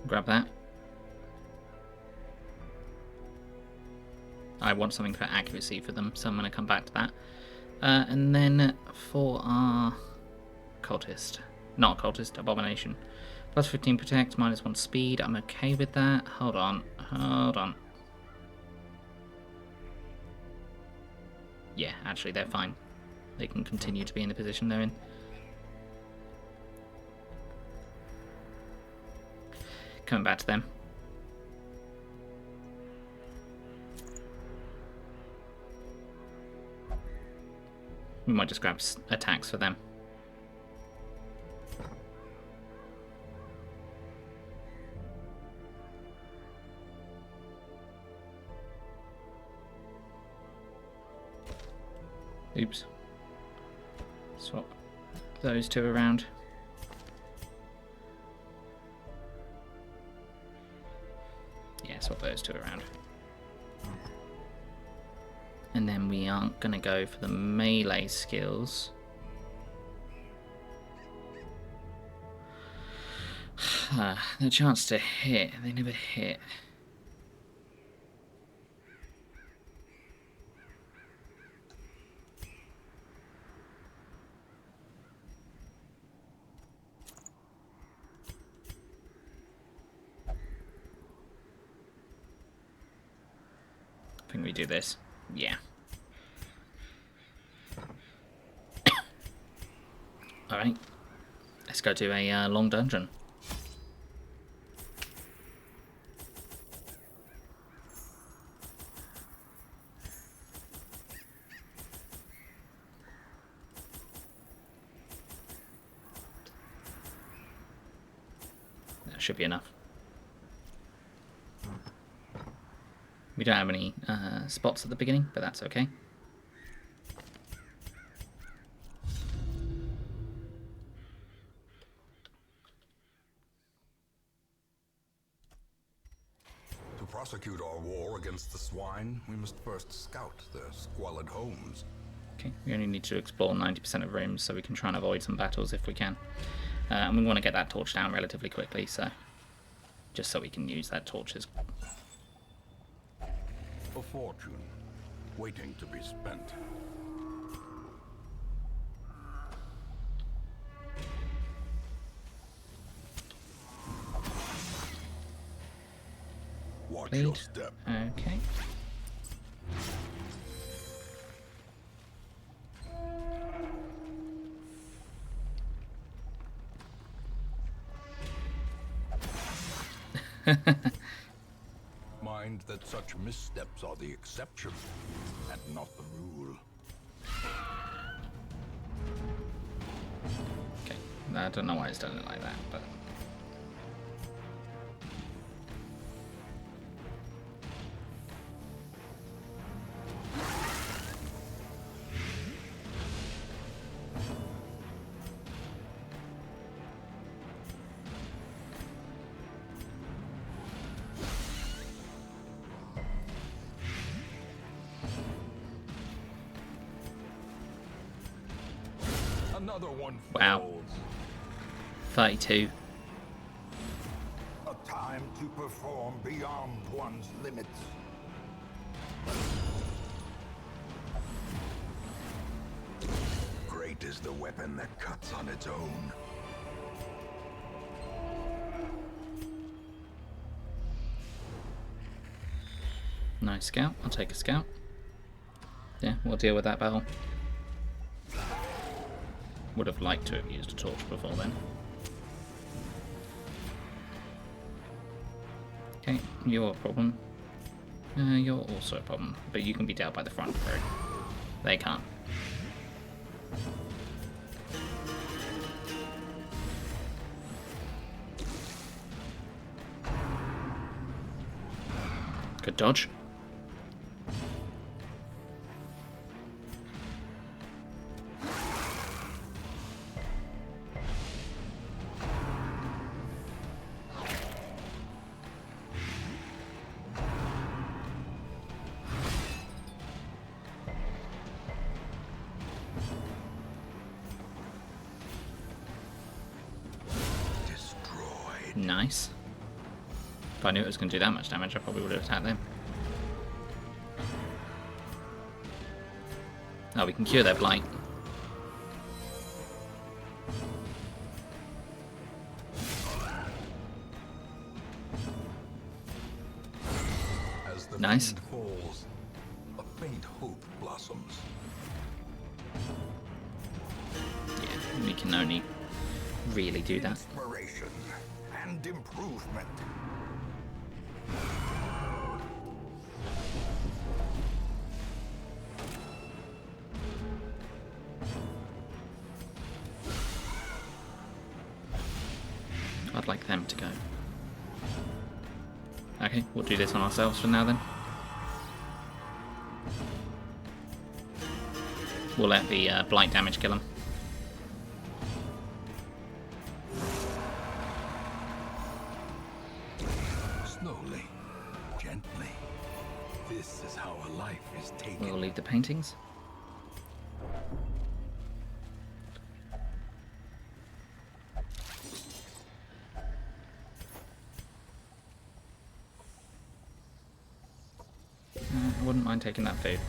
Grab that. I want something for accuracy for them, so I'm going to come back to that. And then for our cultist, not cultist, abomination. Plus 15 protect, minus 1 speed. I'm okay with that. Hold on. Yeah, actually, they're fine. They can continue to be in the position they're in. Coming back to them. We might just grab attacks for them. Oops. Swap those two around. Yeah, swap those two around. And then we aren't going to go for the melee skills. The chance to hit, they never hit. I think we do this. Yeah. Alright. Let's go to a long dungeon. That should be enough. We don't have any spots at the beginning, but that's okay. To prosecute our war against the swine, we must first scout their squalid homes. Okay, we only need to explore 90% of rooms, so we can try and avoid some battles if we can. And we want to get that torch down relatively quickly, so just so we can use that torch as... A fortune, waiting to be spent. Watch your step. Okay. Mind that such missteps are the exception, and not the rule. Okay, I don't know why it's done it like that, but... Another one Wow. falls. 32. A time to perform beyond one's limits. Great is the weapon that cuts on its own. Nice scout. I'll take a scout. Yeah, we'll deal with that battle. Would have liked to have used a torch before then. Okay, you're a problem. You're also a problem, but you can be dealt by the front row. They can't. Good dodge. Nice. If I knew it was going to do that much damage, I probably would have attacked them. Oh, we can cure their blight. As the Nice. fiend falls, a faint hope blossoms. Yeah, we can only really do that. Inspiration and improvement. I'd like them to go. Okay, we'll do this on ourselves for now then. We'll let the blight damage kill them. Slowly, gently. This is how a life is taken. We'll leave the paintings. I wouldn't mind taking that food.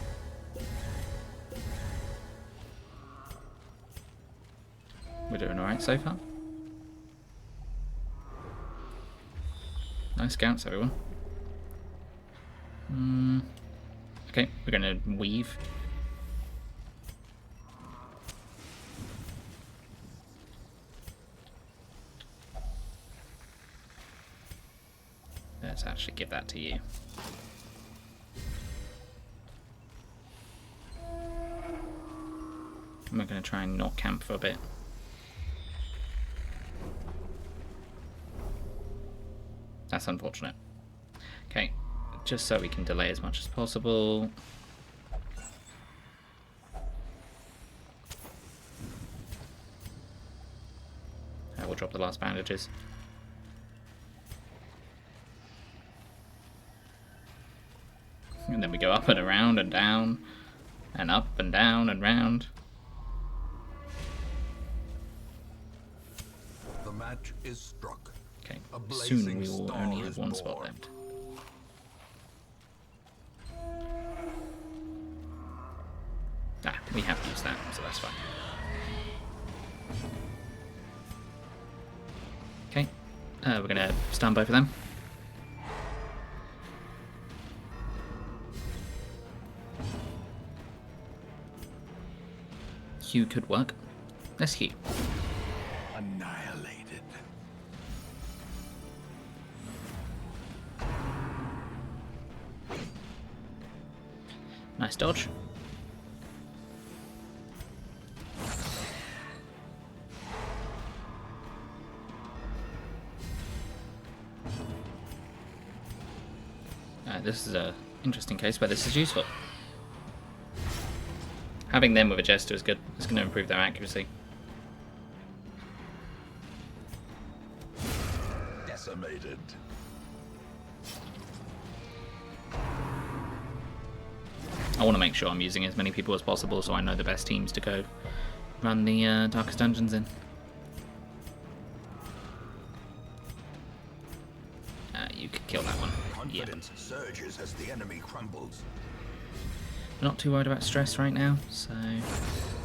We're doing alright so far. Nice scouts, everyone. Okay, we're going to weave. Let's actually give that to you. And we're going to try and not camp for a bit. That's unfortunate. Okay, just so we can delay as much as possible. We'll drop the last bandages. And then we go up and around and down, and up and down and round. The match is struck. Okay, A soon blazing we will star only have is one spot born. left. Ah, we have used that, so that's fine. Okay, we're going to stun both of them. Hugh could work. Let's Hugh. Annihilated. Nice dodge. This is an interesting case where this is useful. Having them with a Jester is good. It's going to improve their accuracy. Decimated. I want to make sure I'm using as many people as possible so I know the best teams to go run the Darkest Dungeons in. You could kill that one. Confidence surges as the enemy crumbles. We're not too worried about stress right now, so...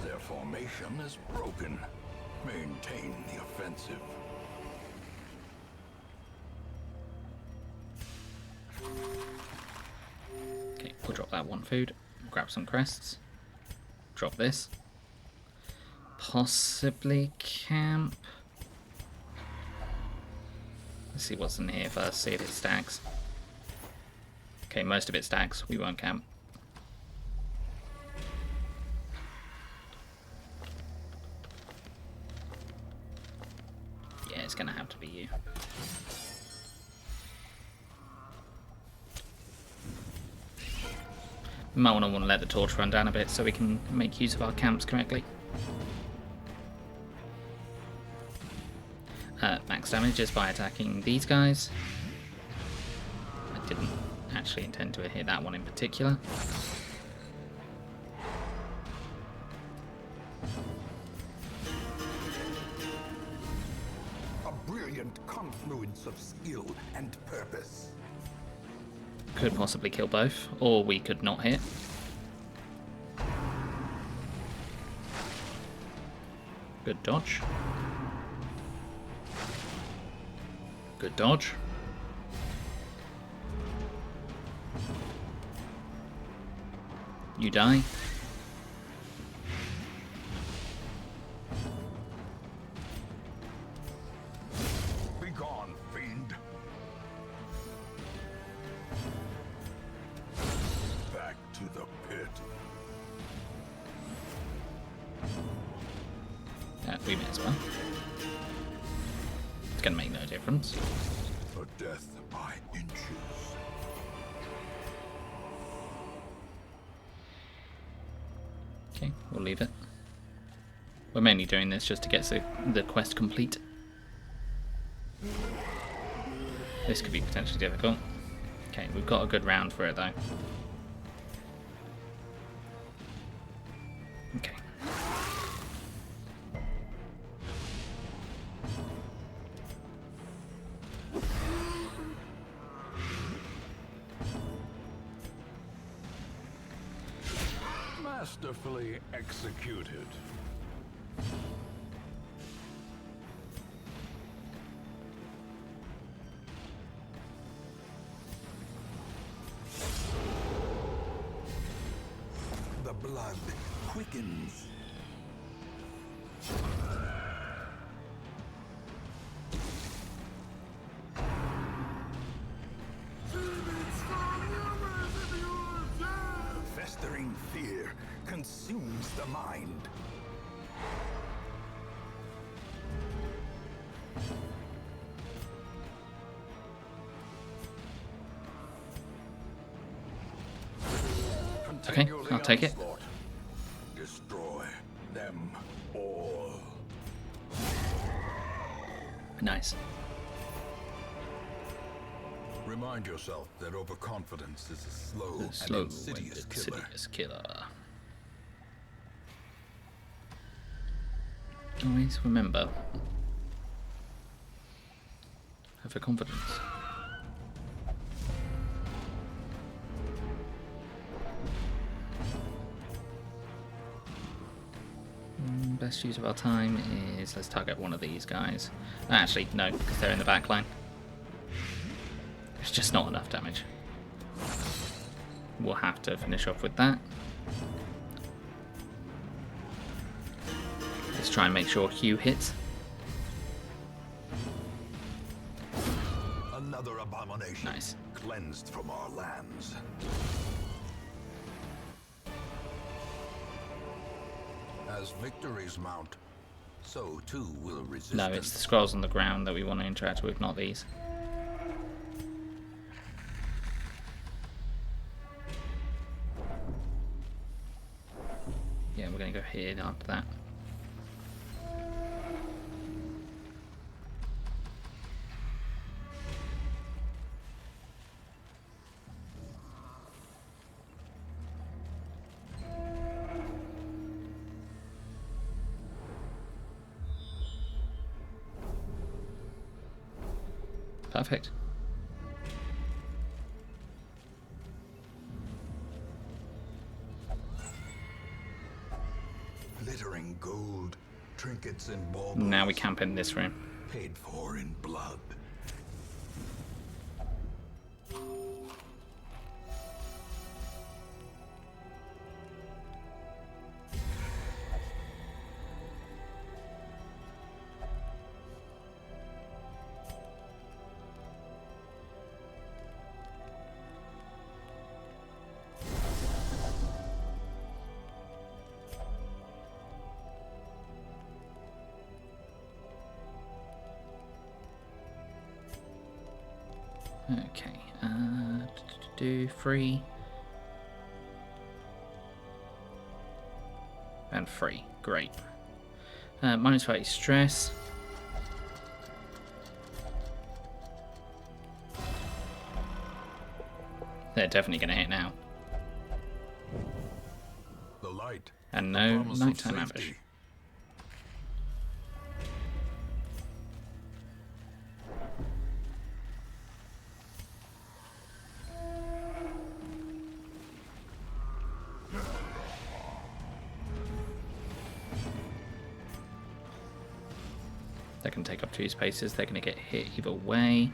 Their formation is broken. Maintain the offensive. Okay, we'll drop that one food. Grab some crests. Drop this. Possibly camp. Let's see what's in here first, see if it stacks. Okay, most of it stacks. We won't camp. Yeah, it's going to have to be you. We might want to let the torch run down a bit so we can make use of our camps correctly. Max damage just by attacking these guys. I didn't actually intend to hit that one in particular. A brilliant confluence of skill and purpose. Could possibly kill both, or we could not hit. Good dodge. Good dodge. You die. we may as well. It's going to make no difference. A death by inches. Okay, we'll leave it. We're mainly doing this just to get the quest complete. This could be potentially difficult. Okay, we've got a good round for it though. Okay. Masterfully executed. The blood quickens. Festering fear consumes the mind. Okay, I'll take it. Destroy them all. Nice. Remind yourself that overconfidence is a slow, Slow and insidious killer. killer. Always remember. Have a confidence. Best use of our time is, let's target one of these guys. Actually, no, because they're in the back line. It's just not enough damage. We'll have to finish off with that. Let's try and make sure Hugh hits. Another abomination. Nice. Cleansed from our lands. As victories mount, so too will resistance. No, it's the scrolls on the ground that we want to interact with, not these. Yeah, we're going to go here after that. Perfect. Glittering gold, trinkets and baubles. Now we camp in this room. Paid for in blood. Okay, do 3 and 3. Great. Minus 30 stress. They're definitely going to hit now. The light. And the no promise of nighttime ambush. safety. They can take up 2 spaces. They're going to get hit either way.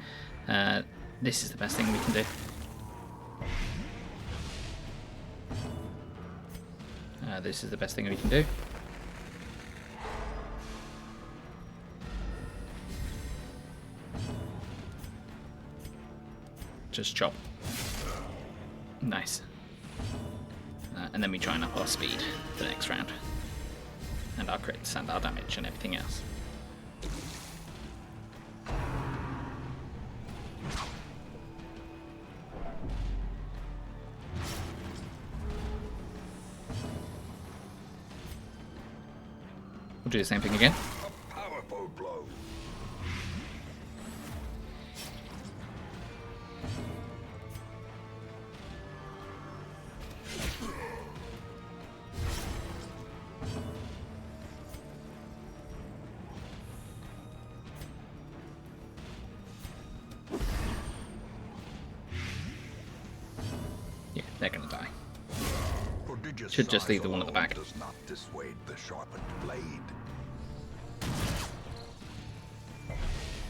This is the best thing we can do. This is the best thing we can do. Just chop. Nice. And then we try and up our speed for the next round. and our crits and our damage and everything else. We'll do the same thing again. A powerful blow. Yeah, they're gonna die. Prodigious Should just size leave the one at the alone back. Does not dissuade the sharpened blade.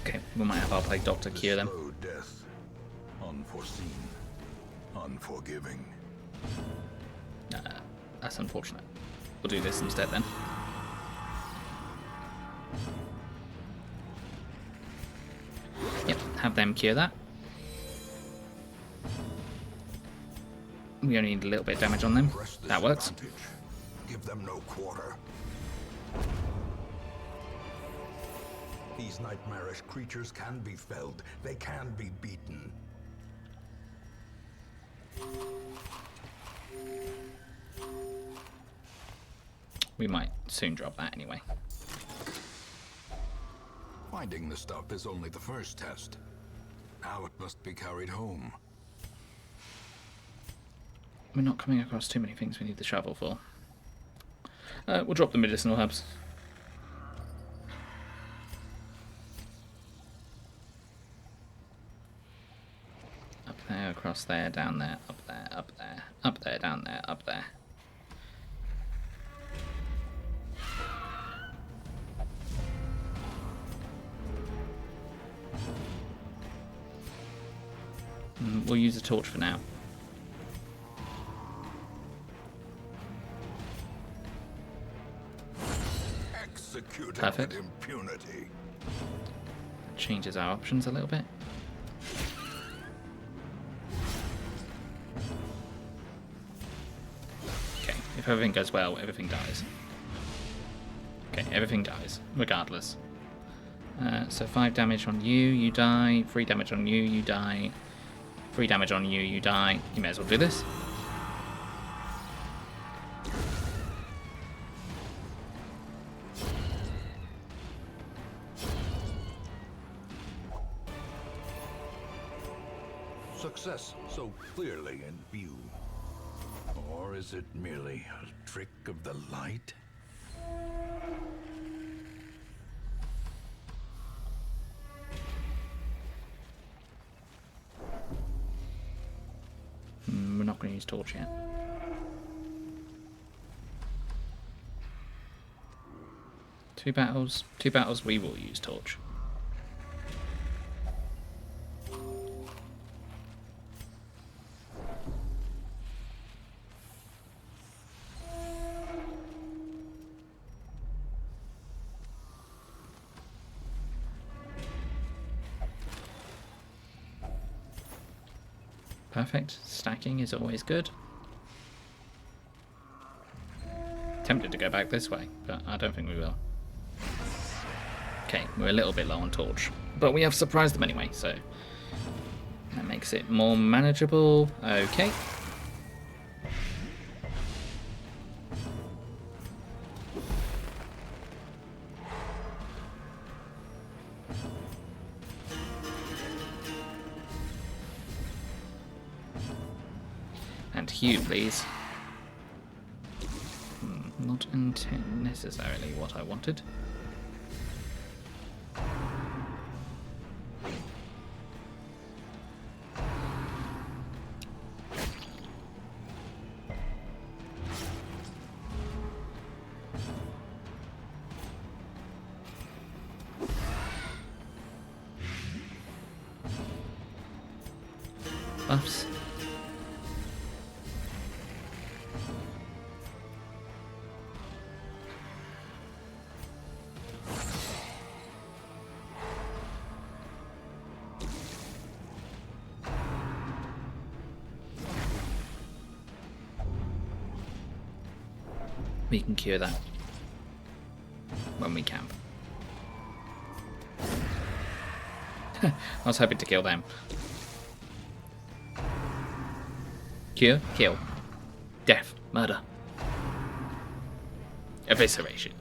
Okay, we might have our Plague Doctor The cure them. slow death, unforeseen, unforgiving. That's unfortunate. We'll do this instead then. Yep, have them cure that. We only need a little bit of damage on them. Press this That works. advantage. Give them no quarter. These nightmarish creatures can be felled. They can be beaten. We might soon drop that anyway. Finding the stuff is only the first test. Now it must be carried home. We're not coming across too many things we need the shovel for. We'll drop the medicinal herbs. Up there, across there, down there, up there, up there, up there, down there, up there. We'll use a torch for now. Executed Perfect. with impunity. Changes our options a little bit. Okay, if everything goes well, everything dies. Okay, everything dies, regardless. So 5 damage on you, you die. 3 damage on you, you die. 3 damage on you, you die. You may as well do this. Success so clearly in view. Or is it merely a trick of the light? We're not going to use torch yet. Two battles we will use torch. Perfect. Stacking is always good. Tempted to go back this way, but I don't think we will. Okay, we're a little bit low on torch, but we have surprised them anyway, so that makes it more manageable. Okay. And Hugh, please. Not necessarily what I wanted. Buffs. We can cure that. when we camp. I was hoping to kill them. Cure, kill. Death, murder. Evisceration.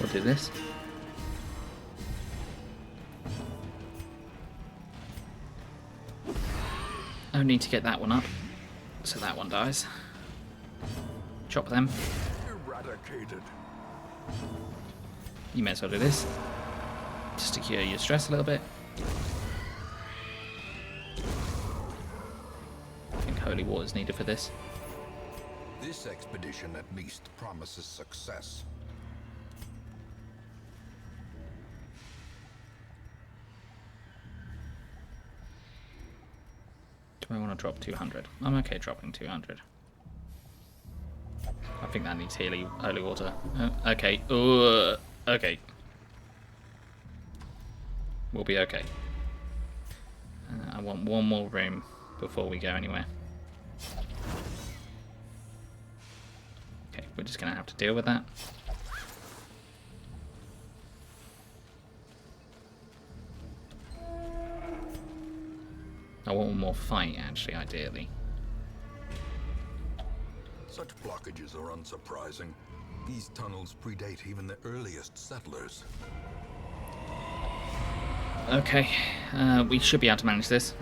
We'll do this. I need to get that one up, so that one dies. Chop them. Eradicated. You may as well do this, just to cure your stress a little bit. I think holy water is needed for this. This expedition at least promises success. Do I want to drop 200? I'm okay dropping 200. I think that needs holy water. Okay. Okay. We'll be okay. I want one more room before we go anywhere. Okay, we're just going to have to deal with that. I want one more fight, actually, ideally. Such blockages are unsurprising. These tunnels predate even the earliest settlers. Okay, we should be able to manage this.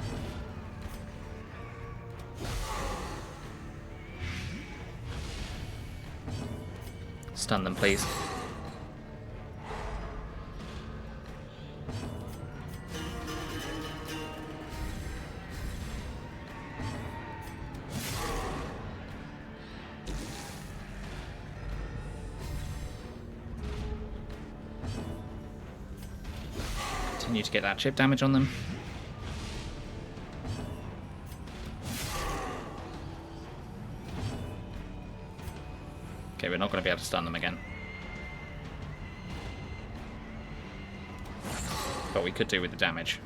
Stun them, please. Continue to get that chip damage on them. Okay, we're not going to be able to stun them again. But we could do with the damage.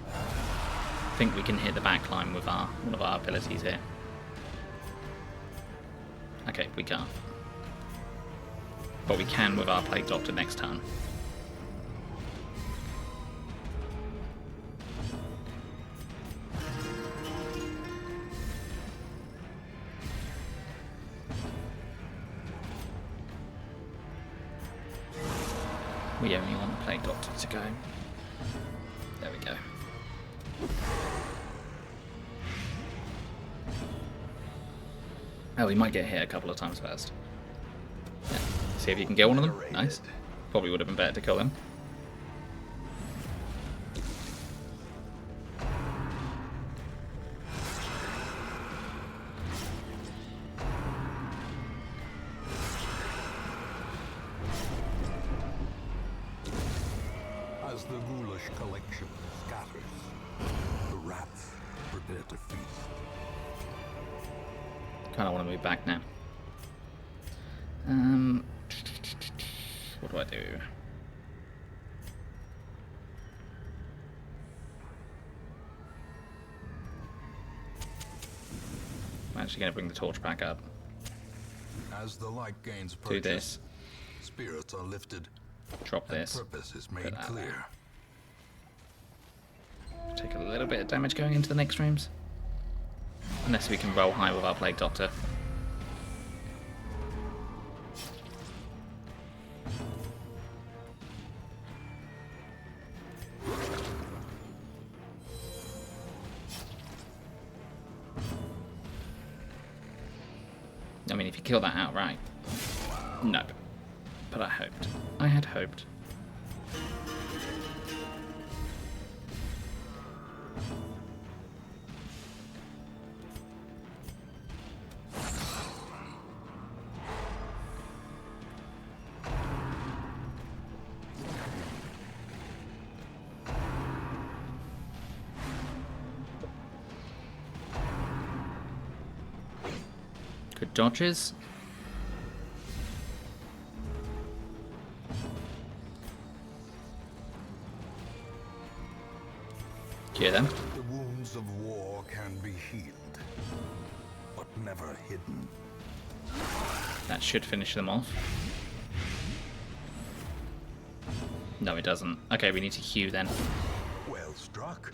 I think we can hit the back line with one of our abilities here. Okay, we can't. But we can with our Plague Doctor next turn. We only want the Plague Doctor to go. There we go. Oh, we might get hit a couple of times first. Yeah. See if you can get one of them. Nice. Probably would have been better to kill them. As the ghoulish collection scatters, the rats prepare to feast. Kind of want to move back now. What do I do? I'm actually going to bring the torch back up. As the light gains Do purchase, this. spirits are lifted, Drop and this. purpose is Put made that clear. Take a little bit of damage going into the next rooms. Unless we can roll high with our Plague Doctor. I mean, if you kill that outright. No. But I hoped. I had hoped. Good dodges. Cure them. The wounds of war can be healed, but never hidden. That should finish them off. No, it doesn't. Okay, we need to hew then. Well struck.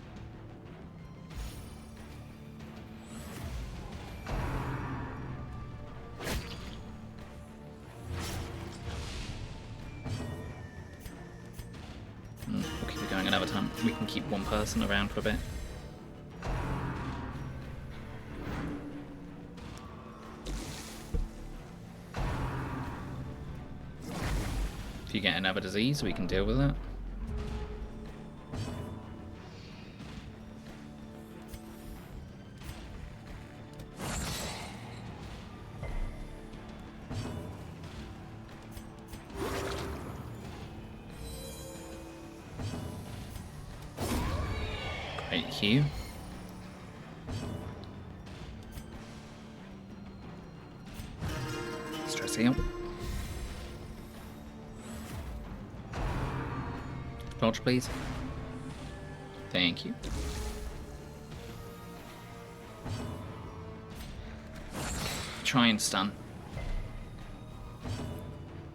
We'll keep it going another time. We can keep one person around for a bit. If you get another disease, we can deal with that. Great heal. Stress out. Dodge, please. Thank you. Try and stun.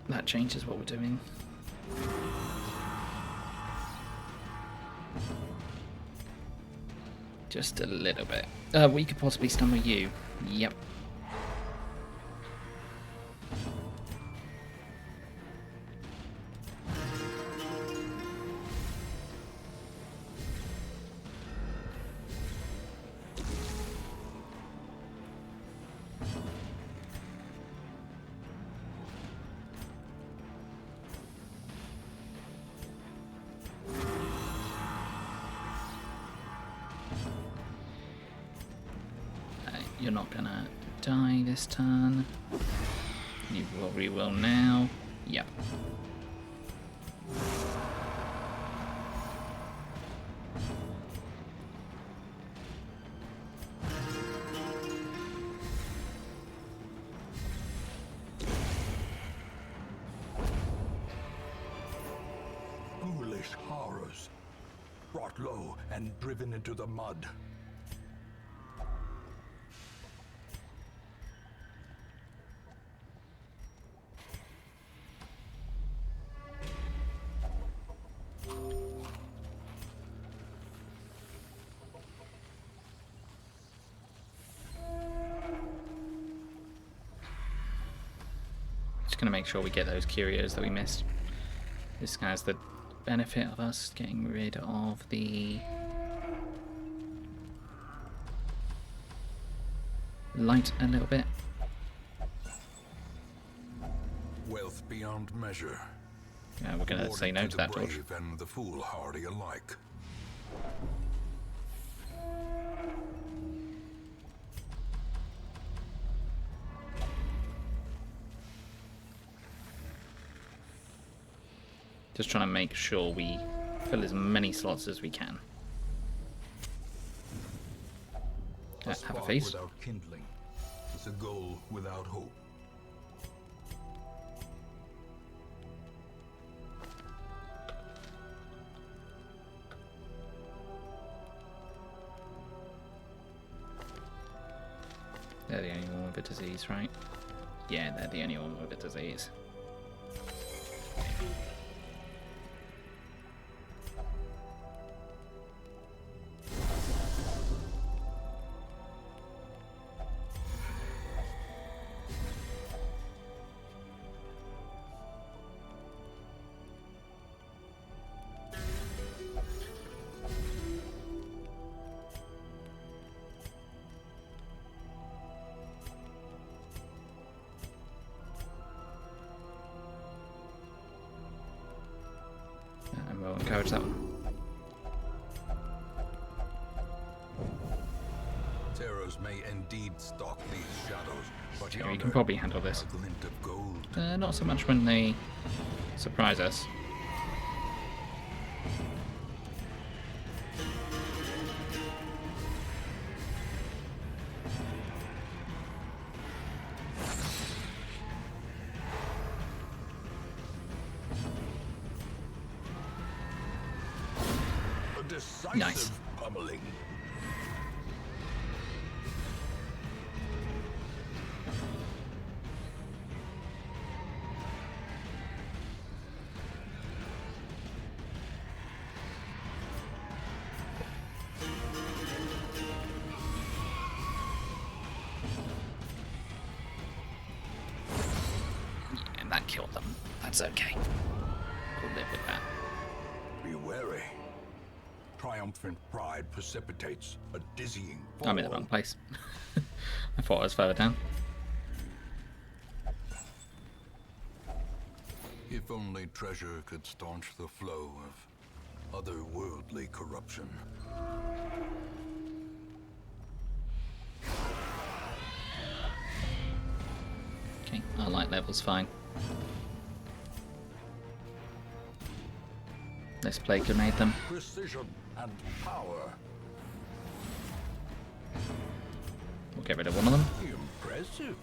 That changes what we're doing. Just a little bit. We could possibly stun with you. Yep. You're not gonna die this turn. You probably will now. Yep. Ghoulish horrors, brought low and driven into the mud. Just gonna make sure we get those curios that we missed. This has the benefit of us getting rid of the light a little bit. Wealth beyond measure. Yeah, we're gonna say no to that, the George. brave and the foolhardy alike. Just trying to make sure we fill as many slots as we can. A Have a spark face. without kindling is a goal without hope. They're the only one with a disease, right? Yeah, they're the only one with a disease. And we'll encourage that one. Terrors may indeed stalk these shadows, but Yeah, we can yonder, probably handle this. a glint of gold. Not so much when they surprise us. decisive Nice. pummeling. And that killed them. That's okay. We'll live with that. Be wary. Triumphant pride precipitates a dizzying fall. I'm in the wrong place. I thought I was further down. If only treasure could staunch the flow of otherworldly corruption. Okay, our light level's fine. Let's play grenade them. Precision and power. We'll get rid of one of them. Impressive.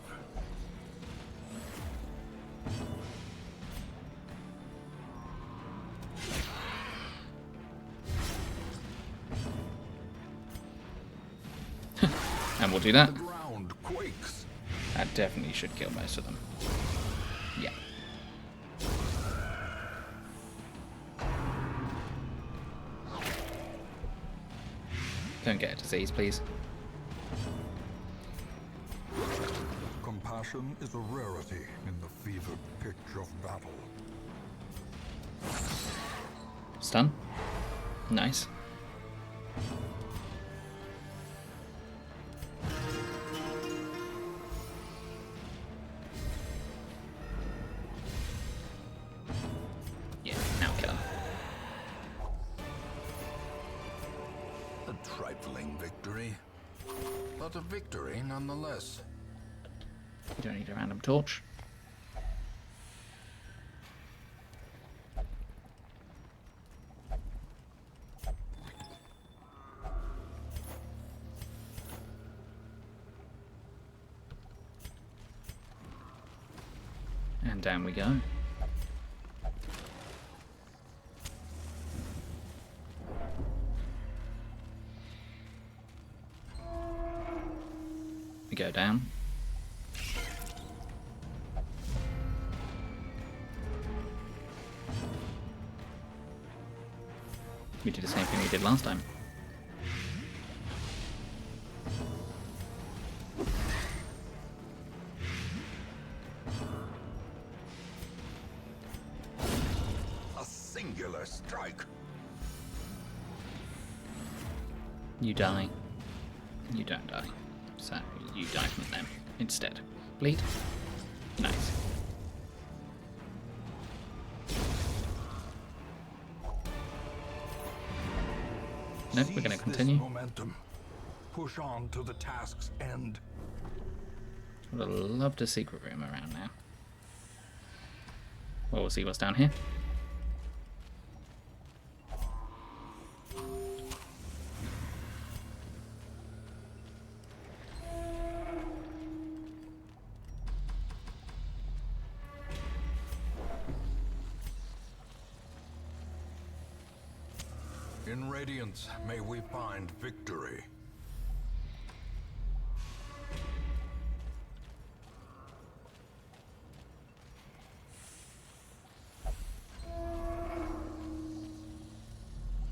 And we'll do that. The ground quakes. That definitely should kill most of them. Yeah. Don't get a disease, please. Compassion is a rarity in the fevered pitch of battle. Stun. Nice. Yeah, now kill him. A trifling victory, but a victory nonetheless. You don't need a random torch. And down we go. We go down. We did the same thing we did last time. A singular strike. You die. You don't die. So you die from them instead. Bleed. Nice. Nope, we're going to Seize continue. this momentum. Push on to the task's end. Would have loved a secret room around now. Well, we'll see what's down here. In Radiance, may we find victory.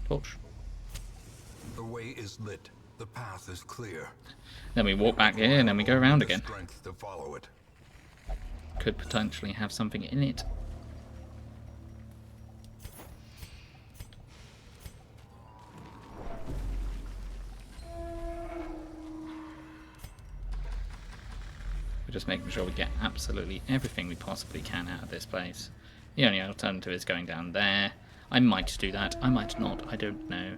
Torch. The way is lit. The path is clear. Then we walk back here and then we go around again. Strength to follow it. Could potentially have something in it. We're just making sure we get absolutely everything we possibly can out of this place. The only alternative is going down there. I might do that, I might not, I don't know.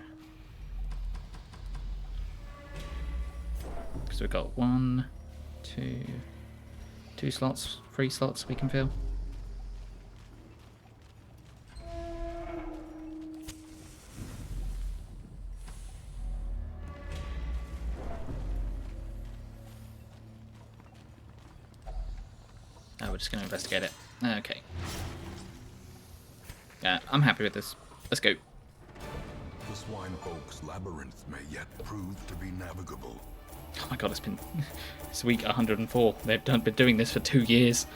Because we've got 1, 2 slots, 3 slots we can fill. Oh, we're just going to investigate it. Okay. Yeah, I'm happy with this. Let's go. The Swinefolk's labyrinth may yet prove to be navigable. Oh my god, it's week 104. They've been doing this for 2 years.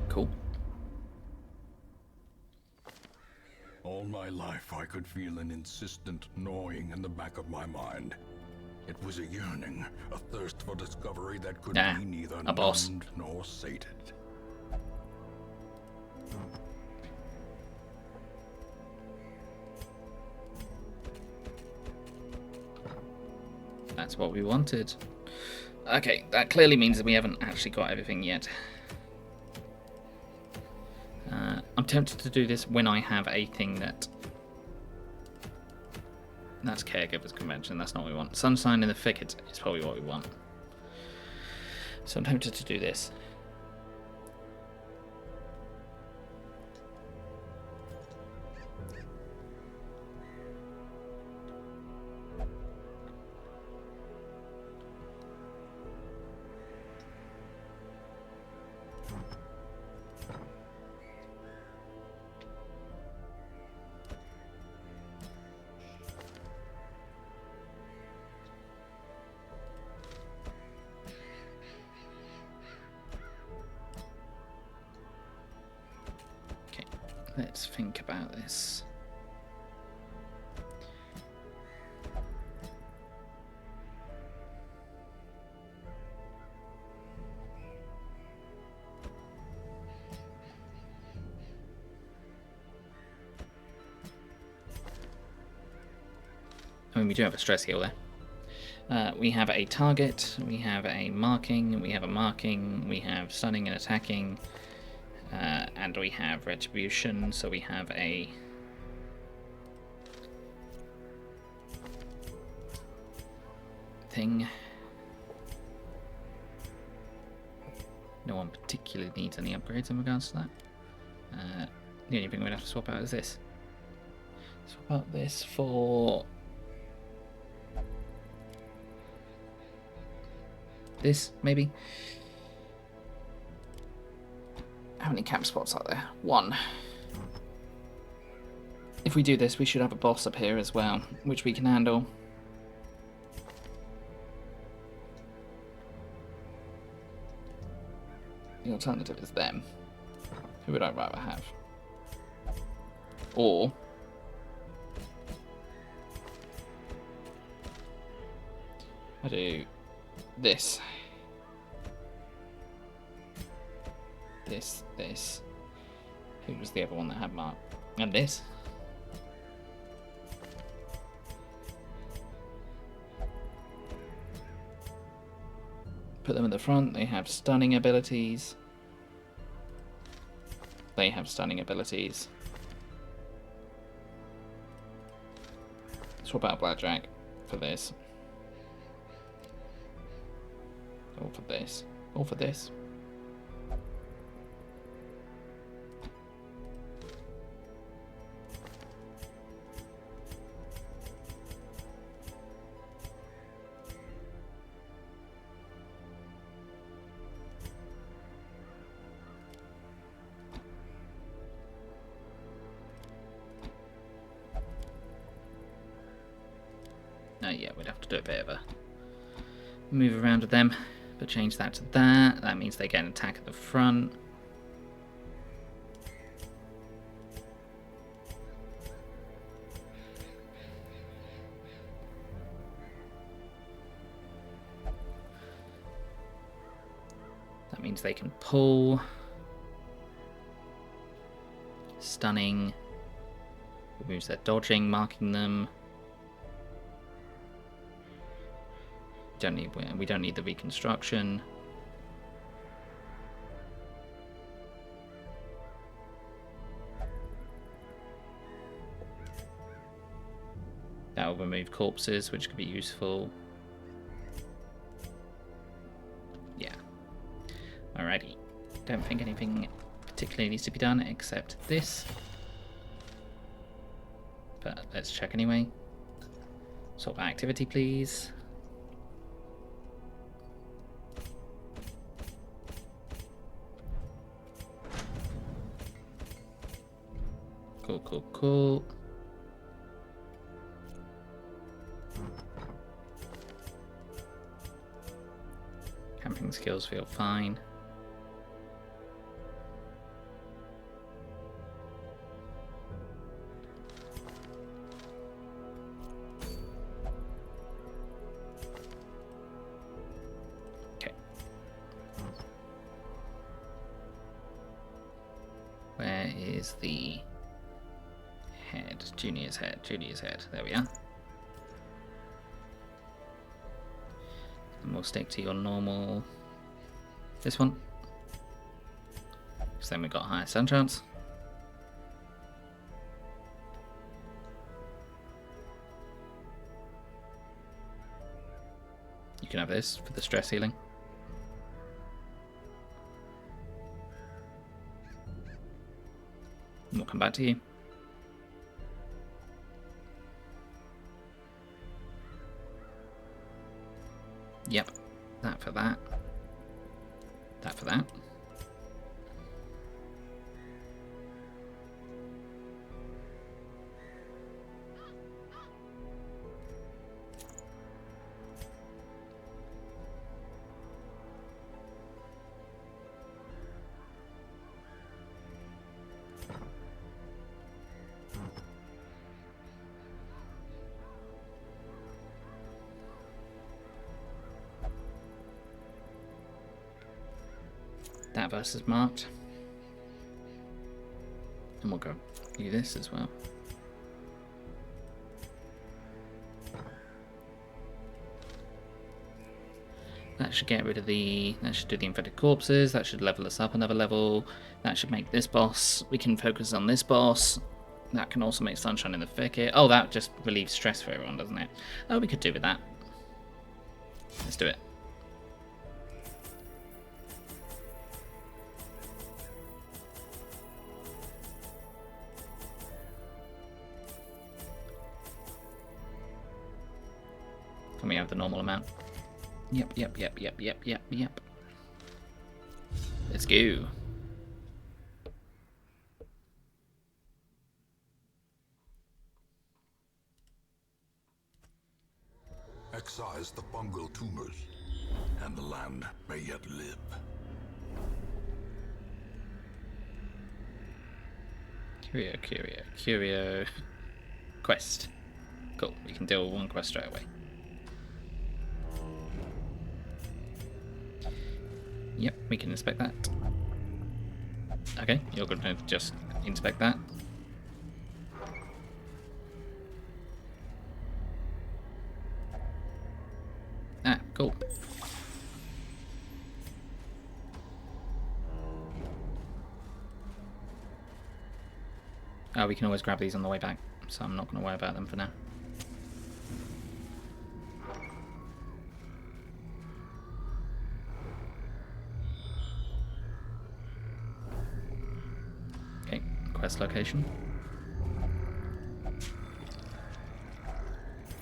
Cool. All my life I could feel an insistent gnawing in the back of my mind. It was a yearning, a thirst for discovery that could be neither a boss. numbed nor sated. That's what we wanted. Okay, that clearly means that we haven't actually got everything yet. I'm tempted to do this when I have a thing that... That's Caregivers Convention, that's not what we want. Sunshine in the Thicket is probably what we want. So I'm tempted to do this. Let's think about this. I mean, we do have a stress heal there. We have a target, we have a marking, we have a marking, we have stunning and attacking. And we have retribution, so we have a thing. No one particularly needs any upgrades in regards to that. The only thing we'd have to swap out is this. Swap out this for this, maybe. How many camp spots are there? 1. If we do this, we should have a boss up here as well, which we can handle. The alternative is them. Who would I rather have? Or... I do this. This. Who was the other one that had mark? And this. Put them at the front. They have stunning abilities. They have stunning abilities. Swap out Blackjack for this. Or for this. Or for this. Yeah, we'd have to do a bit of a move around with them, but change that to that. That means they get an attack at the front. That means they can pull. Stunning. Removes their dodging, marking them. We don't need the reconstruction. That will remove corpses, which could be useful. Yeah. Alrighty. Don't think anything particularly needs to be done except this. But let's check anyway. Sort of activity, please. cool. Camping skills feel fine. Okay. Where is the head? Junior's head. Junior's head. There we are. And we'll stick to your normal. This one. Because then we've got higher sun chance. You can have this for the stress healing. And we'll come back to you. Yep, that for that. That for that. That versus marked. And we'll go do this as well. That should get rid of the... That should do the infected corpses. That should level us up another level. That should make this boss. We can focus on this boss. That can also make sunshine in the thicket. Oh, that just relieves stress for everyone, doesn't it? Oh, we could do with that. Let's do it. Can we have the normal amount? Yep. Let's go. Excise the fungal tumors, and the land may yet live. Curio. Quest. Cool, we can deal with one quest straight away. Yep, we can inspect that. Okay, you're going to just inspect that. Ah, cool. We can always grab these on the way back, so I'm not going to worry about them for now. Okay, quest location.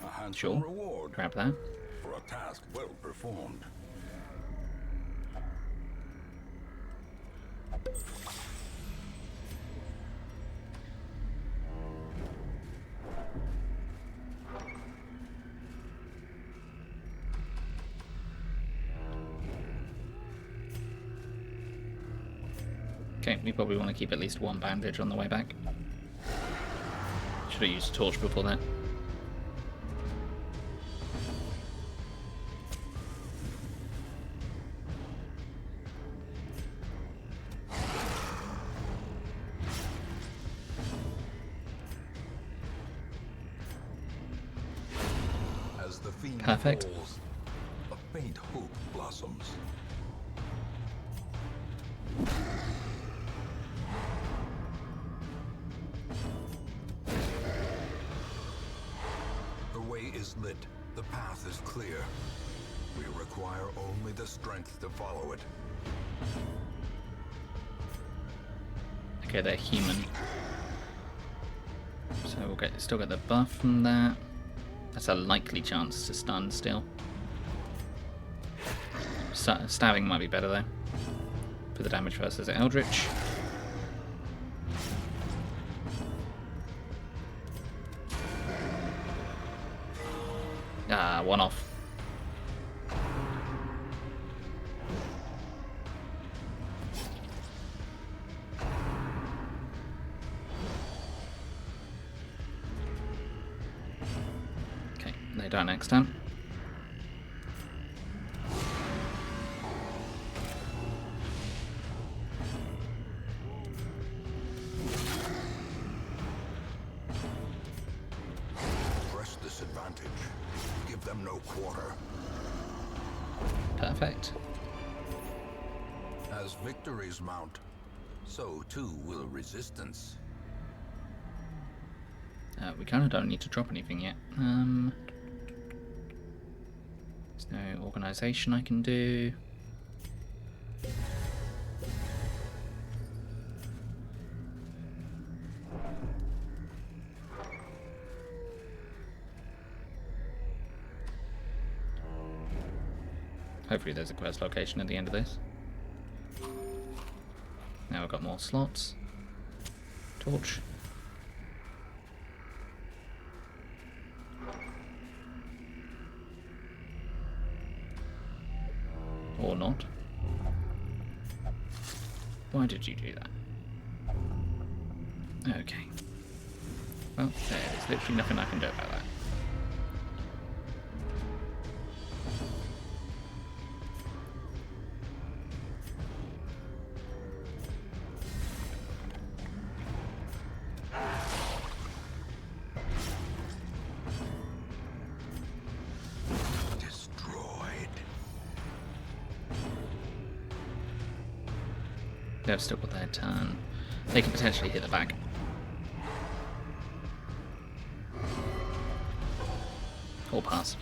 A handsome Sure. reward Grab that. for a task well performed. Okay, we probably want to keep at least one bandage on the way back. Should have used a torch before that. As the fiend Perfect. falls, a faint hope blossoms. The way is lit. The path is clear. We require only the strength to follow it. Okay, they're human. So we'll still get the buff from that. That's a likely chance to stun still. Stabbing might be better though. For the damage versus Eldritch. Ah, one off. Okay, they die next time. Press this advantage. Give them no quarter. Perfect. As victories mount, so too will resistance. We kind of don't need to drop anything yet. There's no organisation I can do. Hopefully there's a quest location at the end of this. Now we've got more slots. Torch. Or not. Why did you do that? Okay. Well, there's literally nothing I can do about that. They've still got their turn. They can potentially hit the back. Or pass.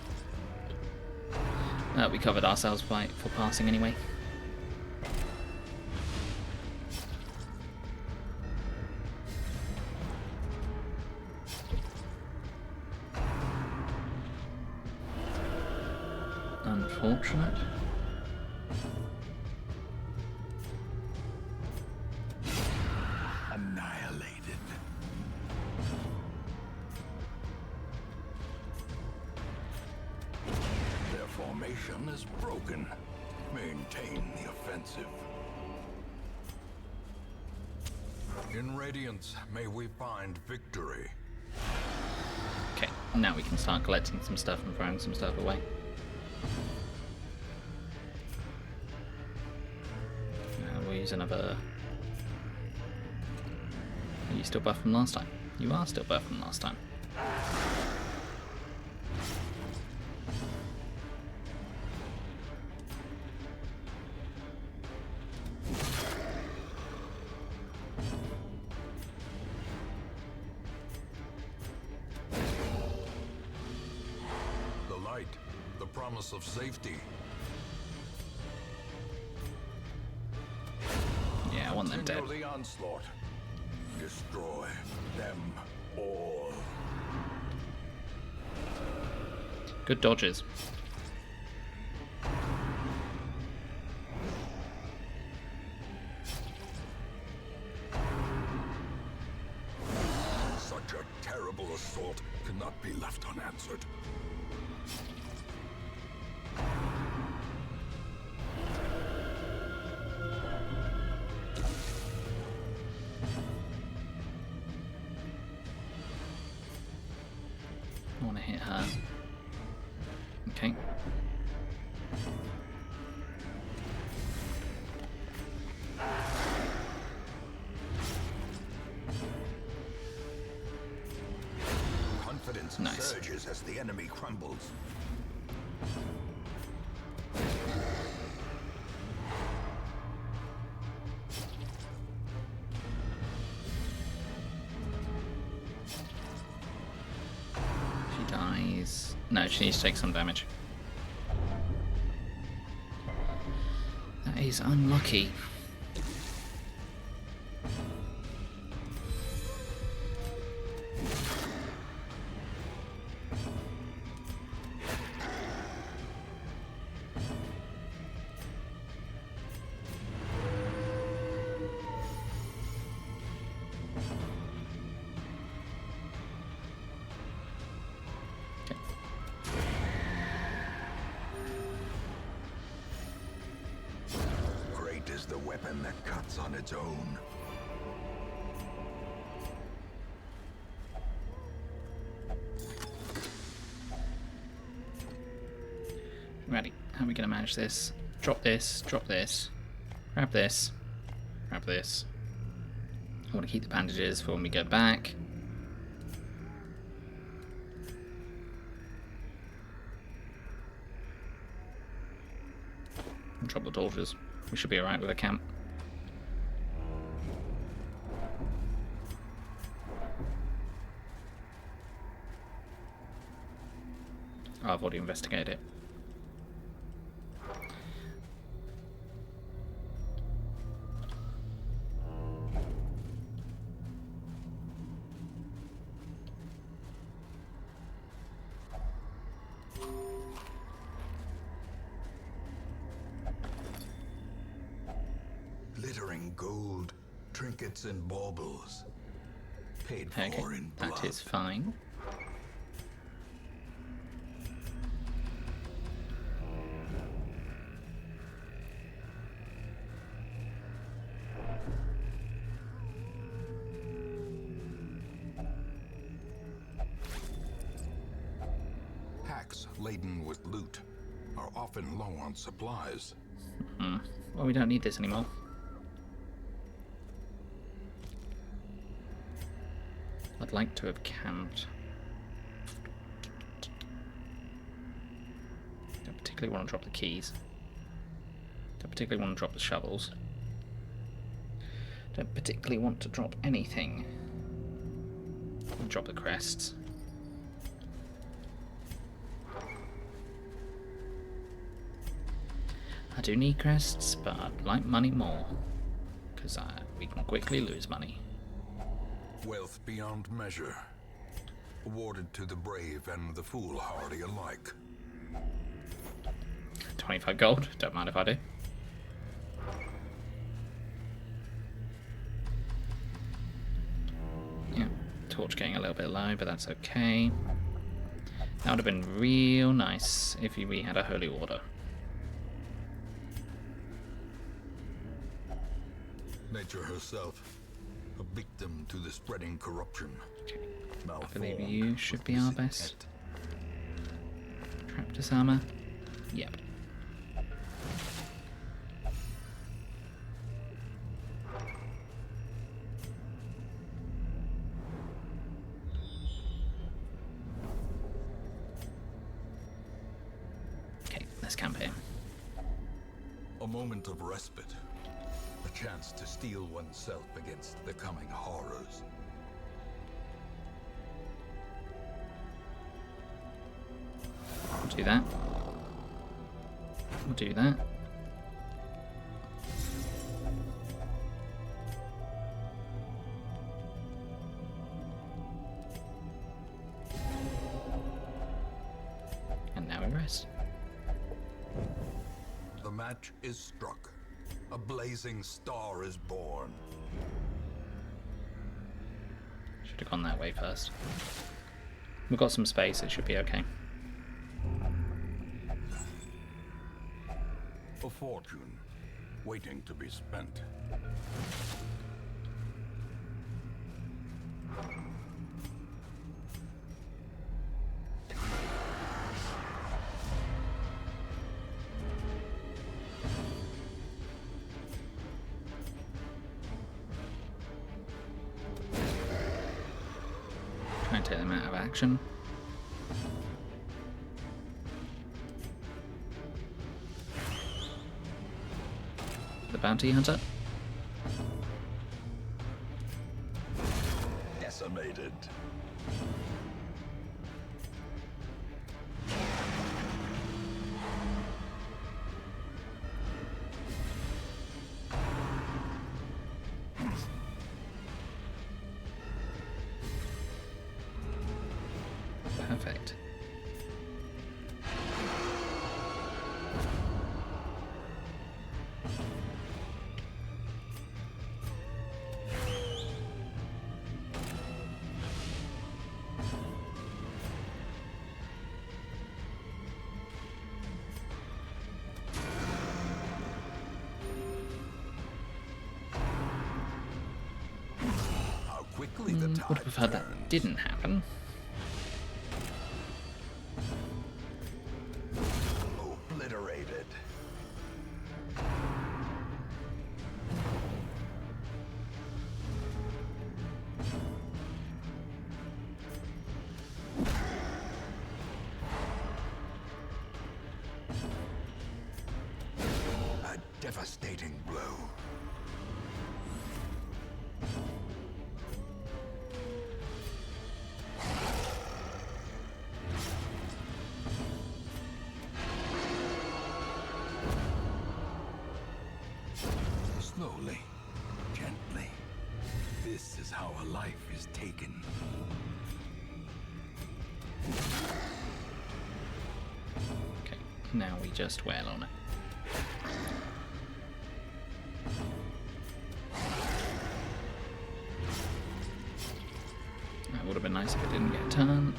We covered ourselves for passing anyway. Unfortunate. Annihilated. Their formation is broken. Maintain the offensive. In Radiance, may we find victory. Okay, now we can start collecting some stuff and throwing some stuff away. We'll use another... Are you still buffed from last time? You are still buffed from last time. The light, the promise of safety. Yeah, I want them dead. Continue the onslaught. Destroy them all. Good dodges. Such a terrible assault cannot be left unanswered. I want to hit her. Okay. Confidence Nice. surges as the enemy crumbles. She dies. No, she needs to take some damage. That is unlucky. poison that cuts on its own. Ready. How are we going to manage this? Drop this, grab this, grab this. I want to keep the bandages for when we go back. And drop the torches. We should be alright with a camp. Oh, I've already investigated it. Glittering gold, trinkets and baubles. Paid for Okay, in blood. that is fine. Packs laden with loot are often low on supplies. Well, we don't need this anymore. I'd like to have camped. Don't particularly want to drop the keys. Don't particularly want to drop the shovels. Don't particularly want to drop anything. I'll drop the crests. I do need crests, but I'd like money more. Because we can quickly lose money. Wealth beyond measure, awarded to the brave and the foolhardy alike. 25 gold, don't mind if I do. Yeah, torch getting a little bit low, but that's okay. That would have been real nice if we had a holy order. Nature herself, a victim to the spreading corruption. Okay. I Malformed believe you should with be our missing best. head. Trap disarmor. Yep. Okay, let's camp here. A moment of respite. A chance to steel oneself against the coming horrors. We'll do that. We'll do that. And now we rest. The match is struck. A blazing star is born. Should have gone that way first. We've got some space, it should be okay. A fortune waiting to be spent. Try and take them out of action. The bounty hunter. Decimated. Perfect. Would have preferred that didn't happen. Obliterated. A devastating blow. Slowly, gently. This is how a life is taken. Okay, now we just wail on it. That would have been nice if it didn't get a turn.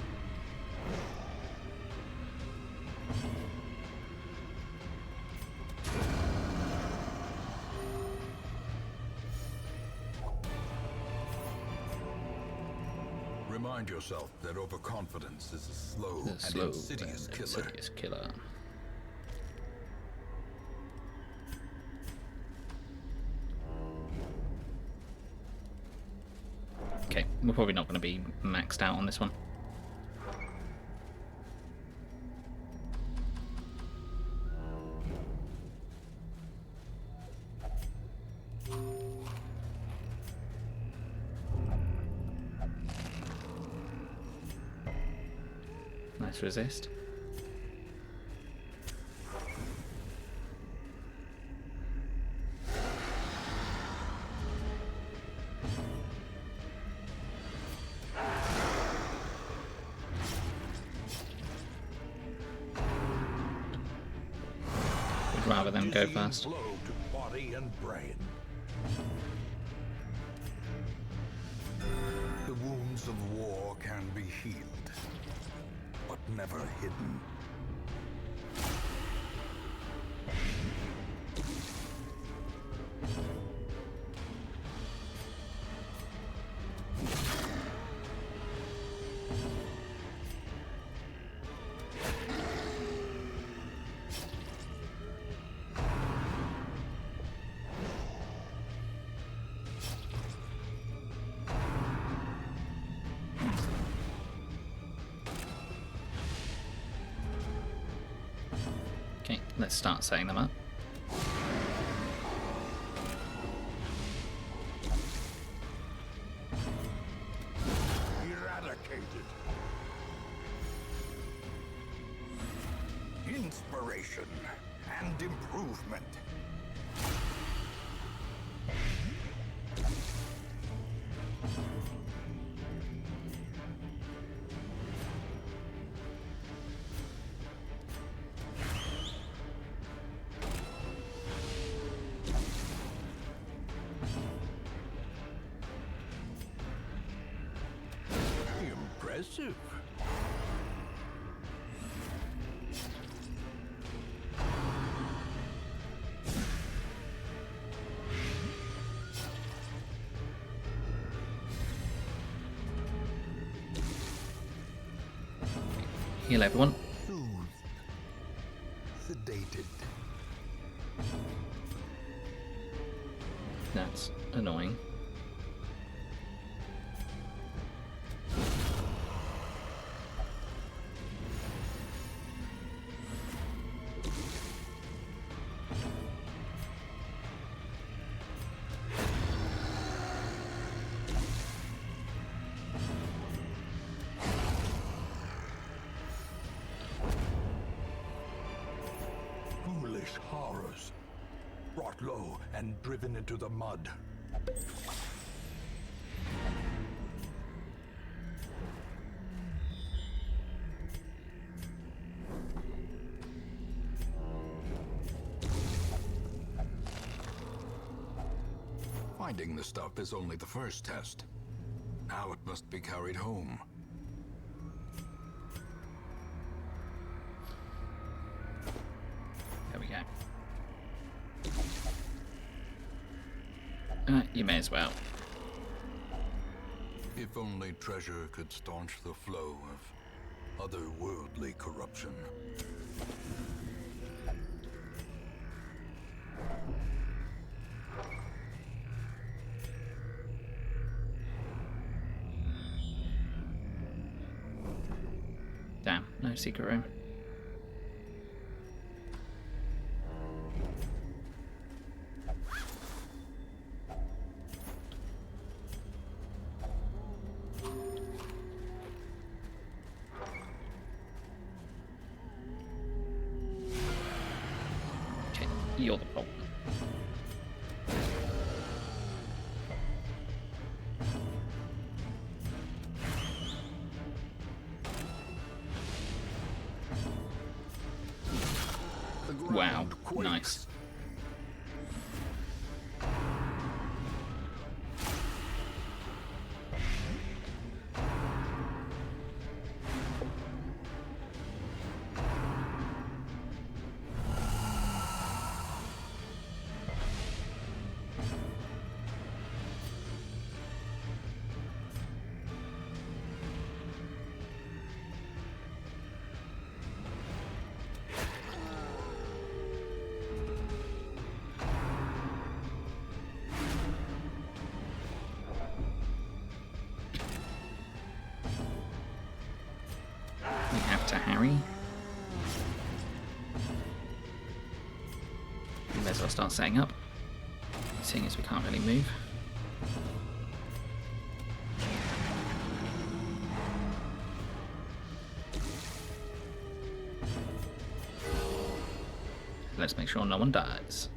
Remind yourself that overconfidence is a slow The and slow insidious and killer. insidious killer. Okay, we're probably not going to be maxed out on this one. Nice resist. Would rather them go Dizzying first. blow to body and brain. The wounds of war can be healed, but never hidden. Okay, let's start setting them up. Eradicated. Inspiration and improvement. Impressive. Heal everyone. Soothed. Sedated. That's annoying. Foolish horrors. Brought low and driven into the mud. Finding the stuff is only the first test. Now it must be carried home. There we go. You may as well. If only treasure could staunch the flow of otherworldly corruption. Damn, no secret room. Okay, you're the problem. Wow, nice. We have to harry. We may as well start setting up, seeing as we can't really move. Let's make sure no one dies.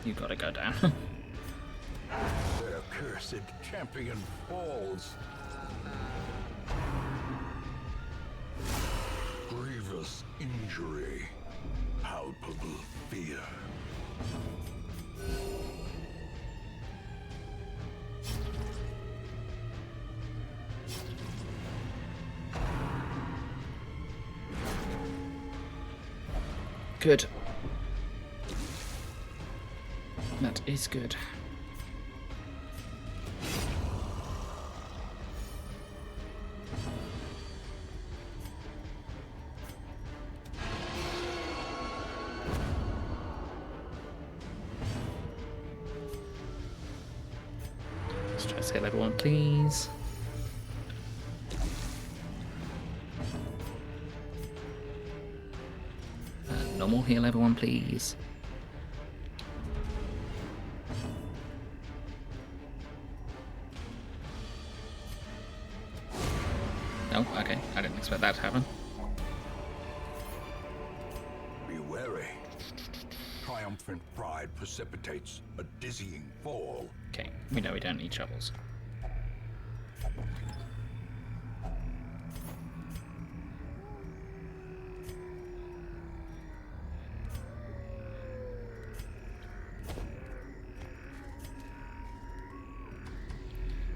You gotta go down. Their cursed champion falls. Grievous injury. Palpable fear. Good. That is good. Let's try to get level 1, please. Normal heal level 1, please. Oh, okay. I didn't expect that to happen. Be wary. Triumphant pride precipitates a dizzying fall. Okay, we know we don't need shovels.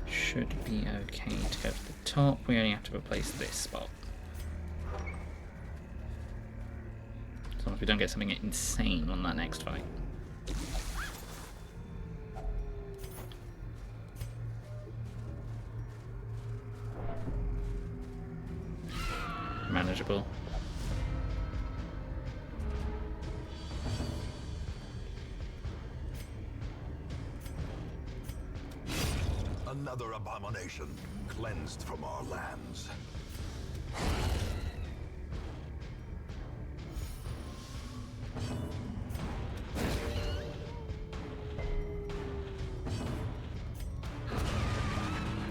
Should be okay to go to the top. We only have to replace this spot. As long as we don't get something insane on that next fight. Manageable. Another abomination cleansed from our lands.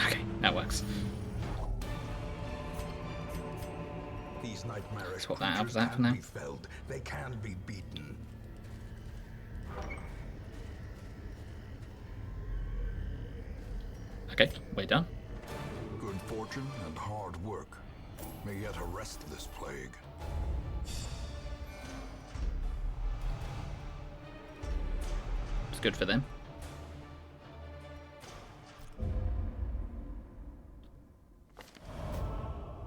Okay, that works. These nightmarish Swap that out creatures for that for can now. be felled. They can be beaten. Okay, we're done. Good fortune fortune and hard work may yet arrest this plague. It's good for them.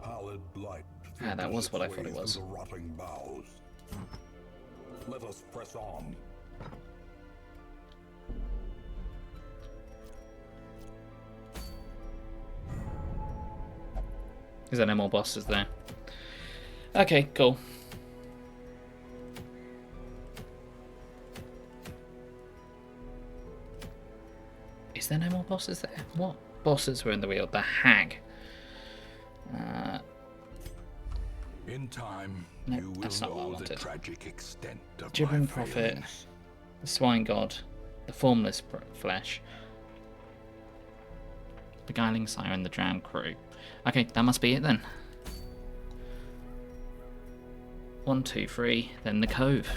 Pallid blight. Ah, that was what I thought it was. The rotting boughs. Let us press on. Is there no more bosses there? Okay, cool. Is there no more bosses there? What bosses were in the wheel? The hag. In time, No, you will that's not what I know the wanted. tragic extent of Gibbering my Prophet, failings. the Swine God, the Formless Flesh, Beguiling Siren, the Drowned Crew. Okay, that must be it then. 1, 2, 3, then the Cove.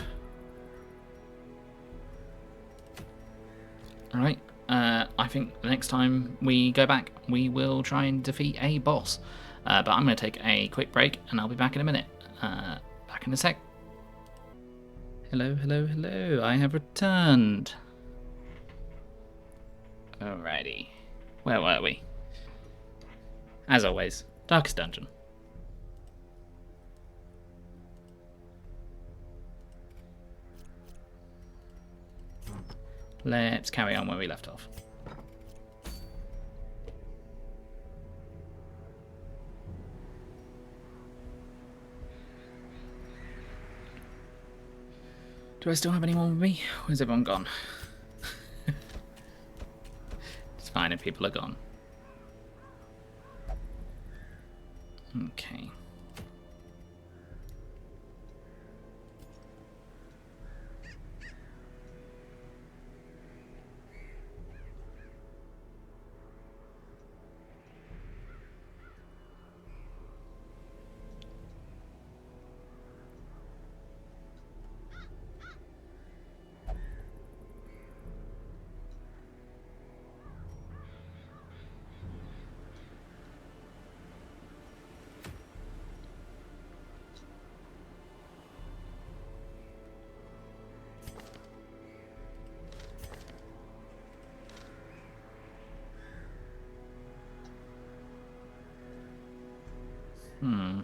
Alright, I think the next time we go back, we will try and defeat a boss. But I'm going to take a quick break, and I'll be back in a minute. Back in a sec. Hello, hello, hello. I have returned. Alrighty. Where were we? As always, Darkest Dungeon. Let's carry on where we left off. Do I still have anyone with me? Or is everyone gone? It's fine if people are gone. Okay. Hmm.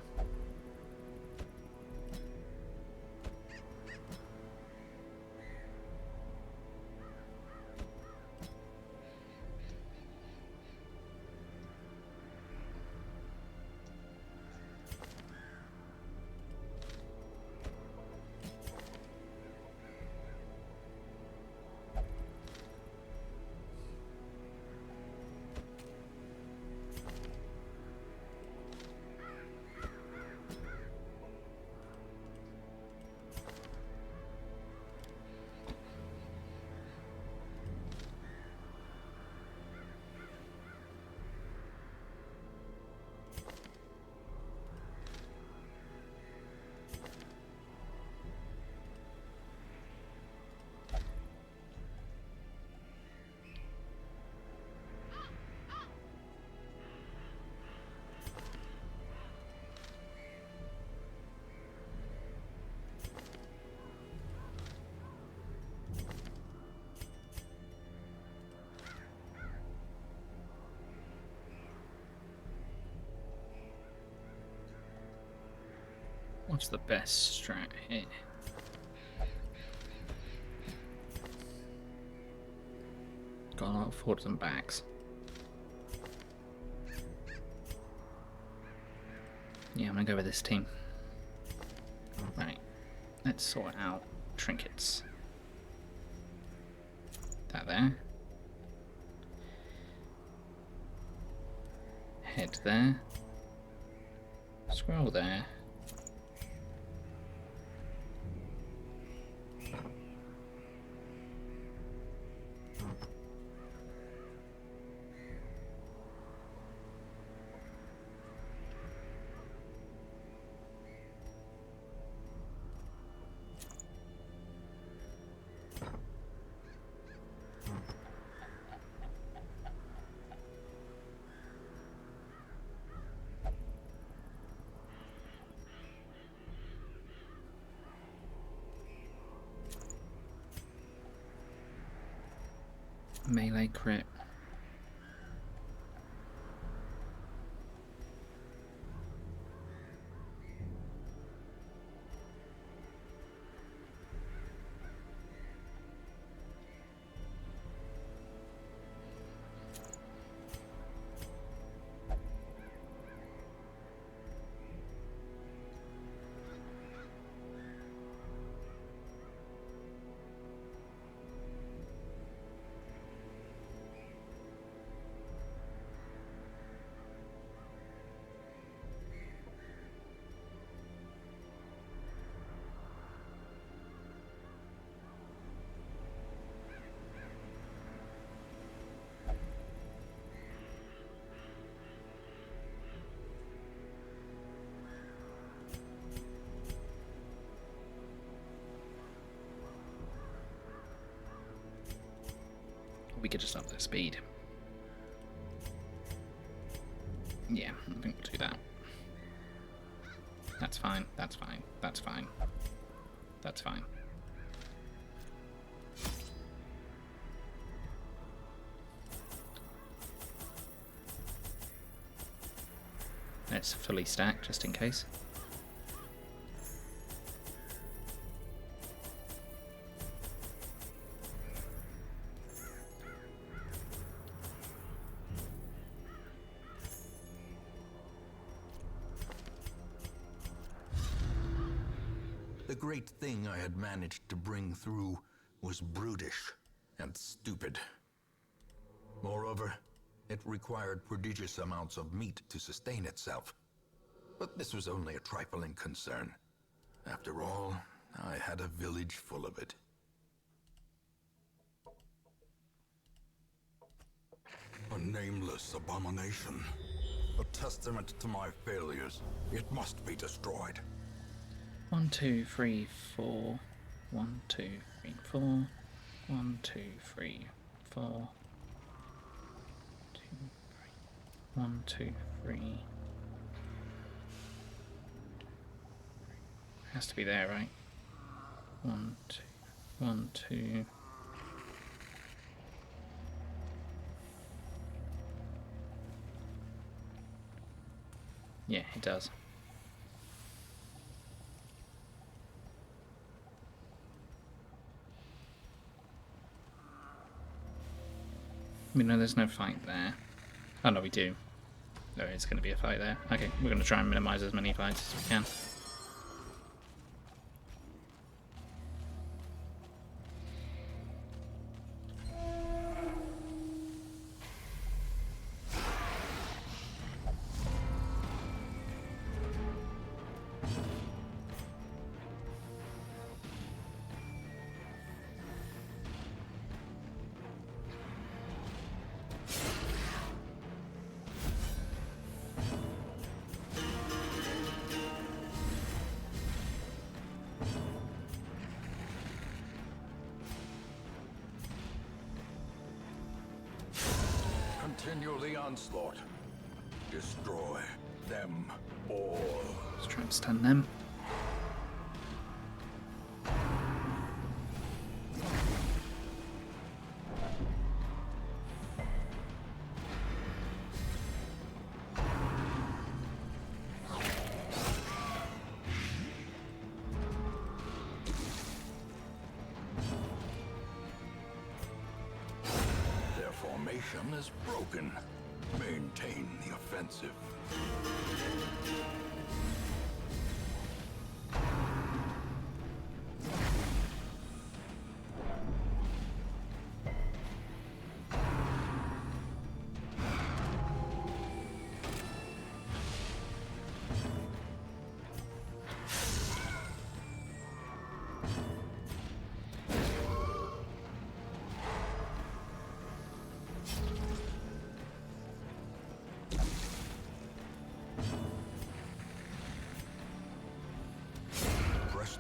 What's the best strat here? Got a lot of forwards and backs. Yeah, I'm gonna go with this team. Right, let's sort out trinkets. That there. Head there. Scroll there. Melee crit. We could just up their speed. Yeah, I think we'll do that. That's fine, that's fine, that's fine. That's fine. Let's fully stack just in case. The great thing I had managed to bring through was brutish and stupid. Moreover, it required prodigious amounts of meat to sustain itself. But this was only a trifling concern. After all, I had a village full of it. A nameless abomination. A testament to my failures. It must be destroyed. 1, 2, 3, 4. 1, 2, 3, 4. 1, 2, 3, 4. 2, 3. 1, 2, 3. Has to be there, right? 1, 2. 1, 2. Yeah, it does. We know there's no fight there. Oh no, we do. There is going to be a fight there. Okay, we're going to try and minimize as many fights as we can. Continue the onslaught. Destroy them all. Let's try and stun them. Formation is broken. Maintain the offensive.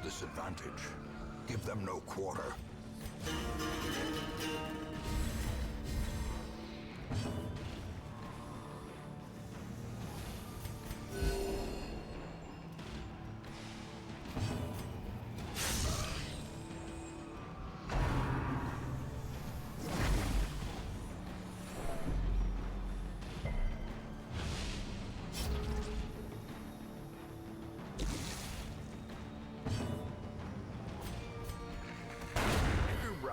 Disadvantage. Give them no quarter.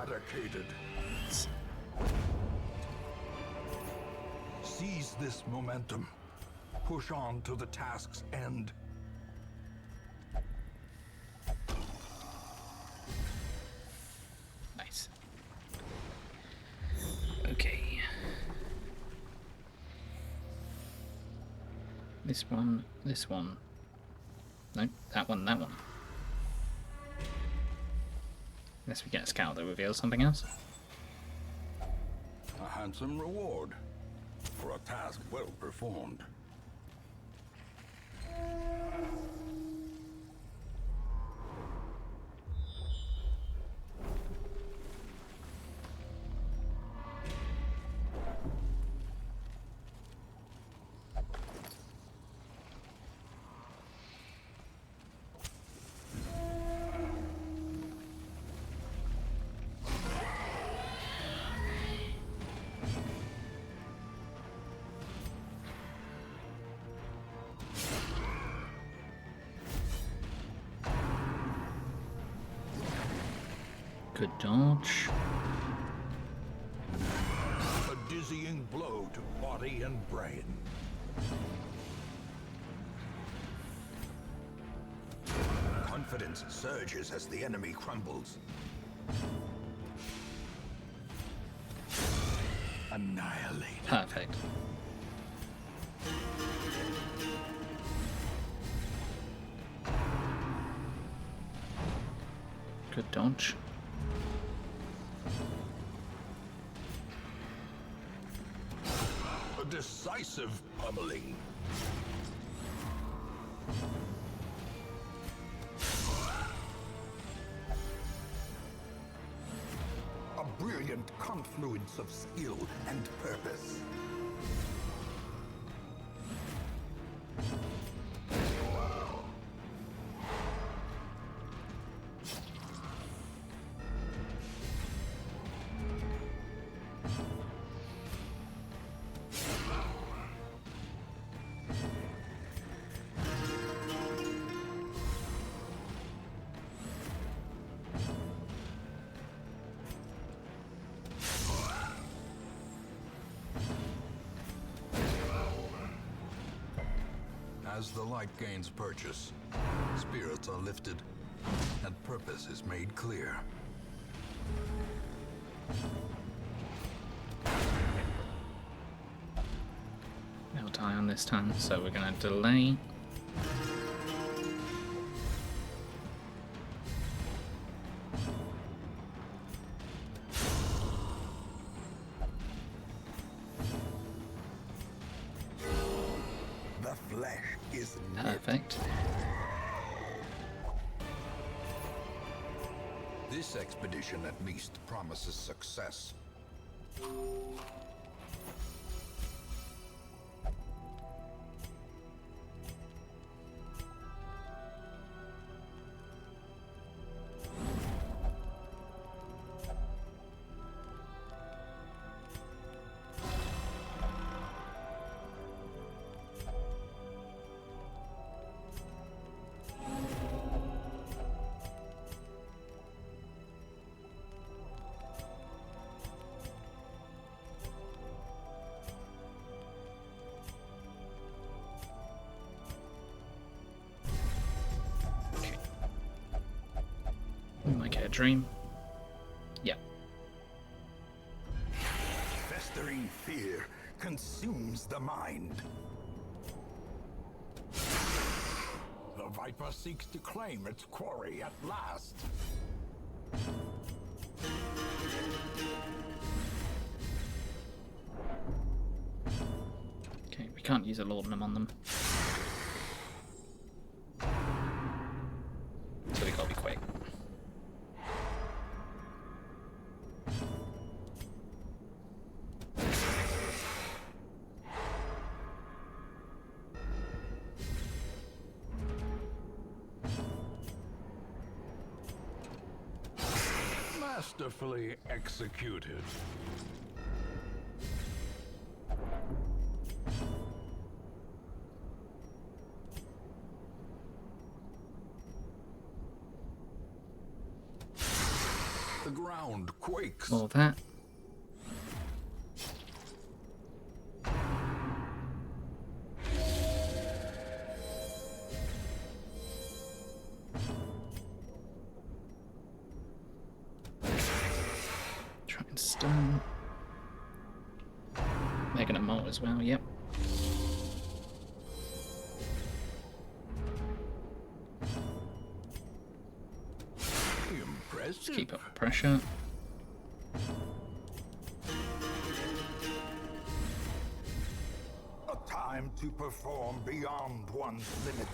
eradicated. Seize this momentum. Push on to the task's end. Nice. Okay. This one, this one. No, that one, that one. Unless we get a scout that reveals something else. A handsome reward for a task well performed. Good dodge. A dizzying blow to body and brain. Confidence surges as the enemy crumbles. Annihilate. Perfect. Good dodge. A decisive pummeling. A brilliant confluence of skill and purpose. As the light gains purchase, spirits are lifted, and purpose is made clear. They'll die on this time, so we're going to delay. The flesh is Perfect. This expedition at least promises success. We might get a dream. Yeah. Festering fear consumes the mind. The Viper seeks to claim its quarry at last. Okay, we can't use a laudanum on them. So we gotta be quick. Masterfully executed. The ground quakes. All that. Try and stun. They're gonna molt as well, yep. Impressive. Just keep up the pressure. A time to perform beyond one's limits.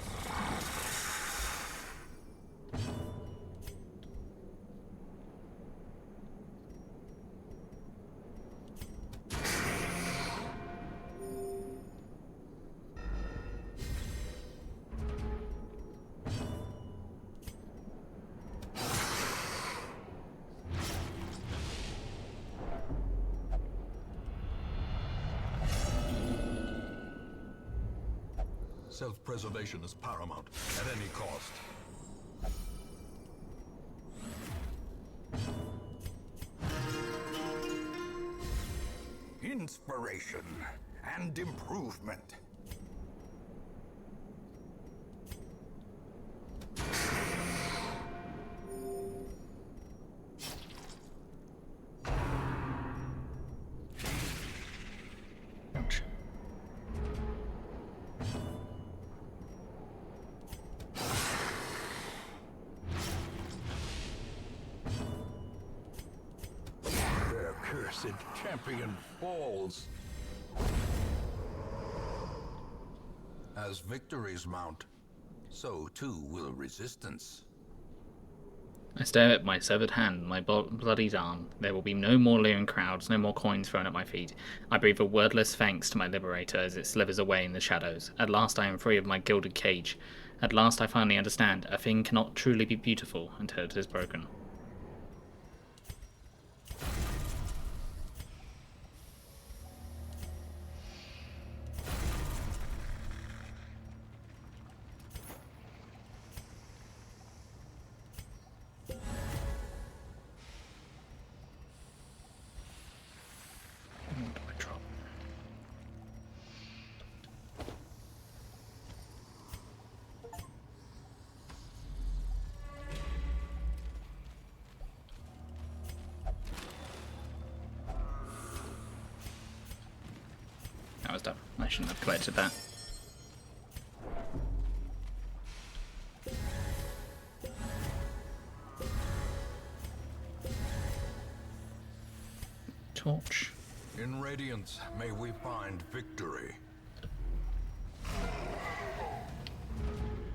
Self-preservation is paramount at any cost. Inspiration and improvement. Ouch. Their cursed champion falls. As victories mount, so too will resistance. I stare at my severed hand, my bloodied arm. There will be no more leering crowds, no more coins thrown at my feet. I breathe a wordless thanks to my liberator as it slithers away in the shadows. At last I am free of my gilded cage. At last I finally understand. A thing cannot truly be beautiful until it is broken. What do I drop? That was dumb. I shouldn't have collected that. Torch. In Radiance, may we find victory.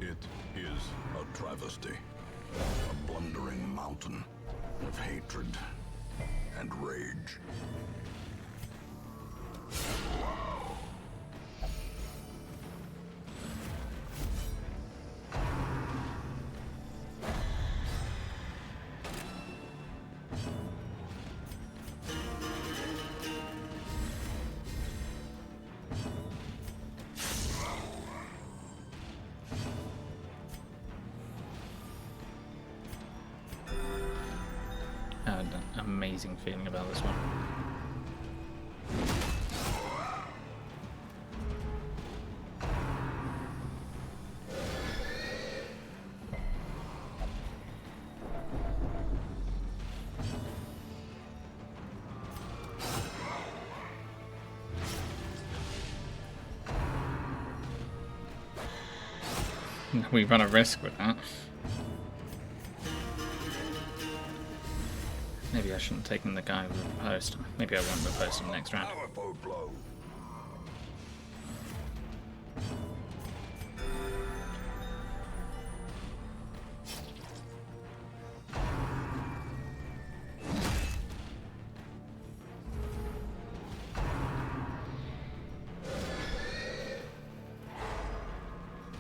It is a travesty. A blundering mountain of hatred and rage. I had an amazing feeling about this one. We run a risk with that. Maybe I shouldn't have taken the guy with the post. Maybe I won't repost him next round. Powerful blow.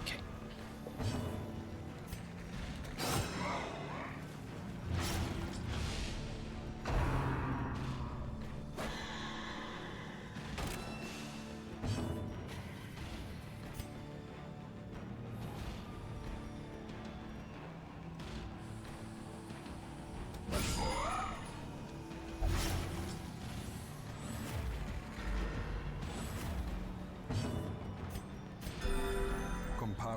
Okay.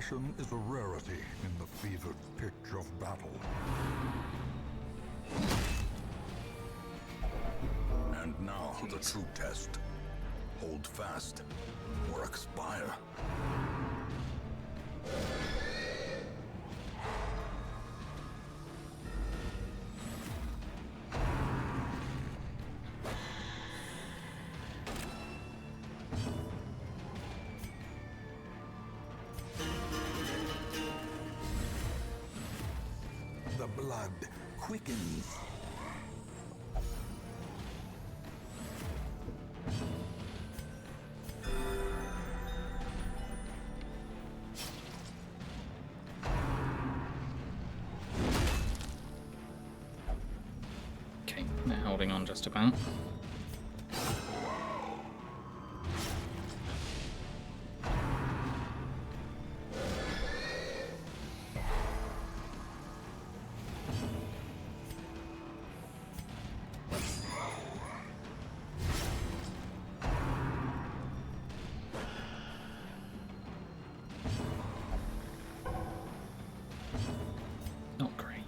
passion is a rarity in the fevered pitch of battle. And now the true test. Hold fast, or expire. The blood quickens. Okay, they're holding on just about. Not great.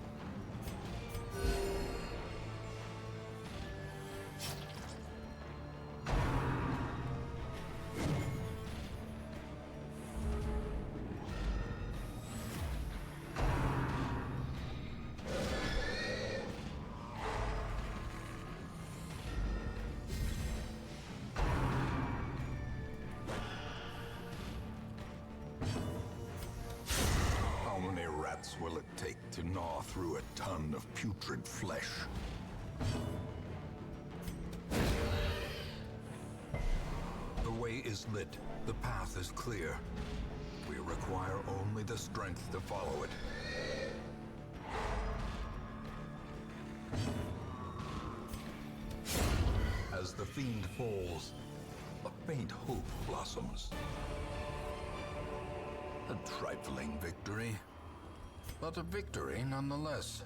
How many rats will it take to gnaw through a ton of putrid flesh? The way is lit. The path is clear. We require only the strength to follow it. As the fiend falls, a faint hope blossoms. A trifling victory, but a victory nonetheless.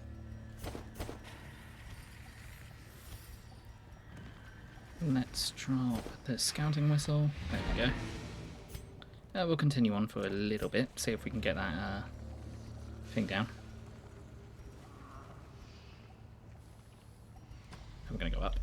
Let's drop the scouting whistle. There we go. We'll continue on for a little bit, see if we can get that thing down. And we're going to go up.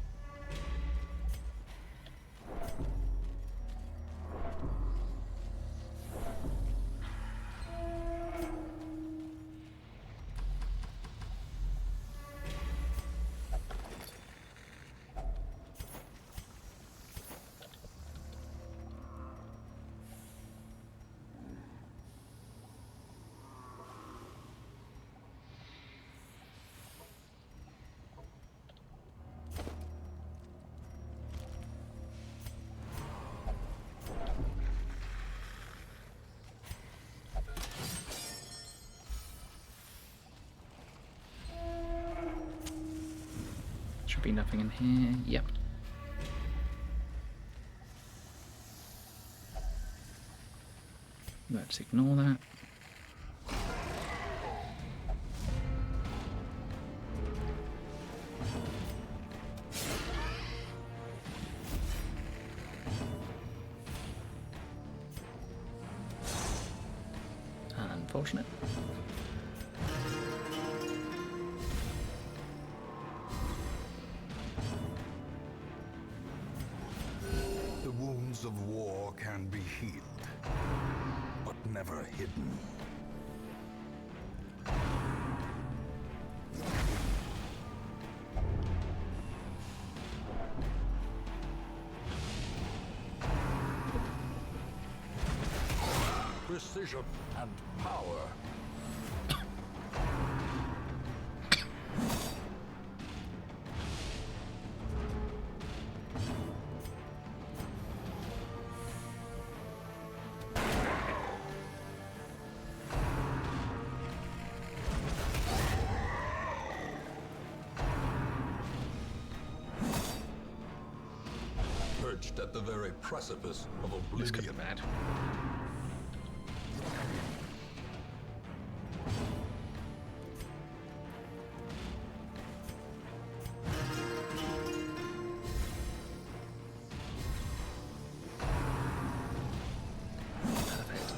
Should be nothing in here. Yep. Let's ignore that. Unfortunate. The wounds of war can be healed, but never hidden. Precision and power. Perched at the very precipice of This could be oblivion. bad. Perfect.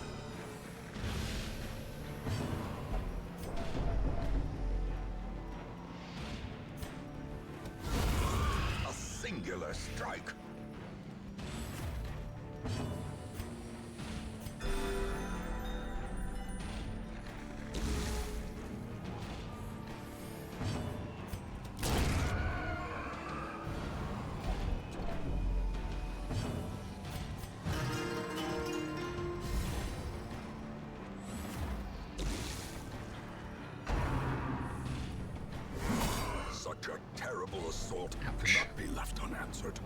killer strike. Such a terrible assault cannot be left unanswered.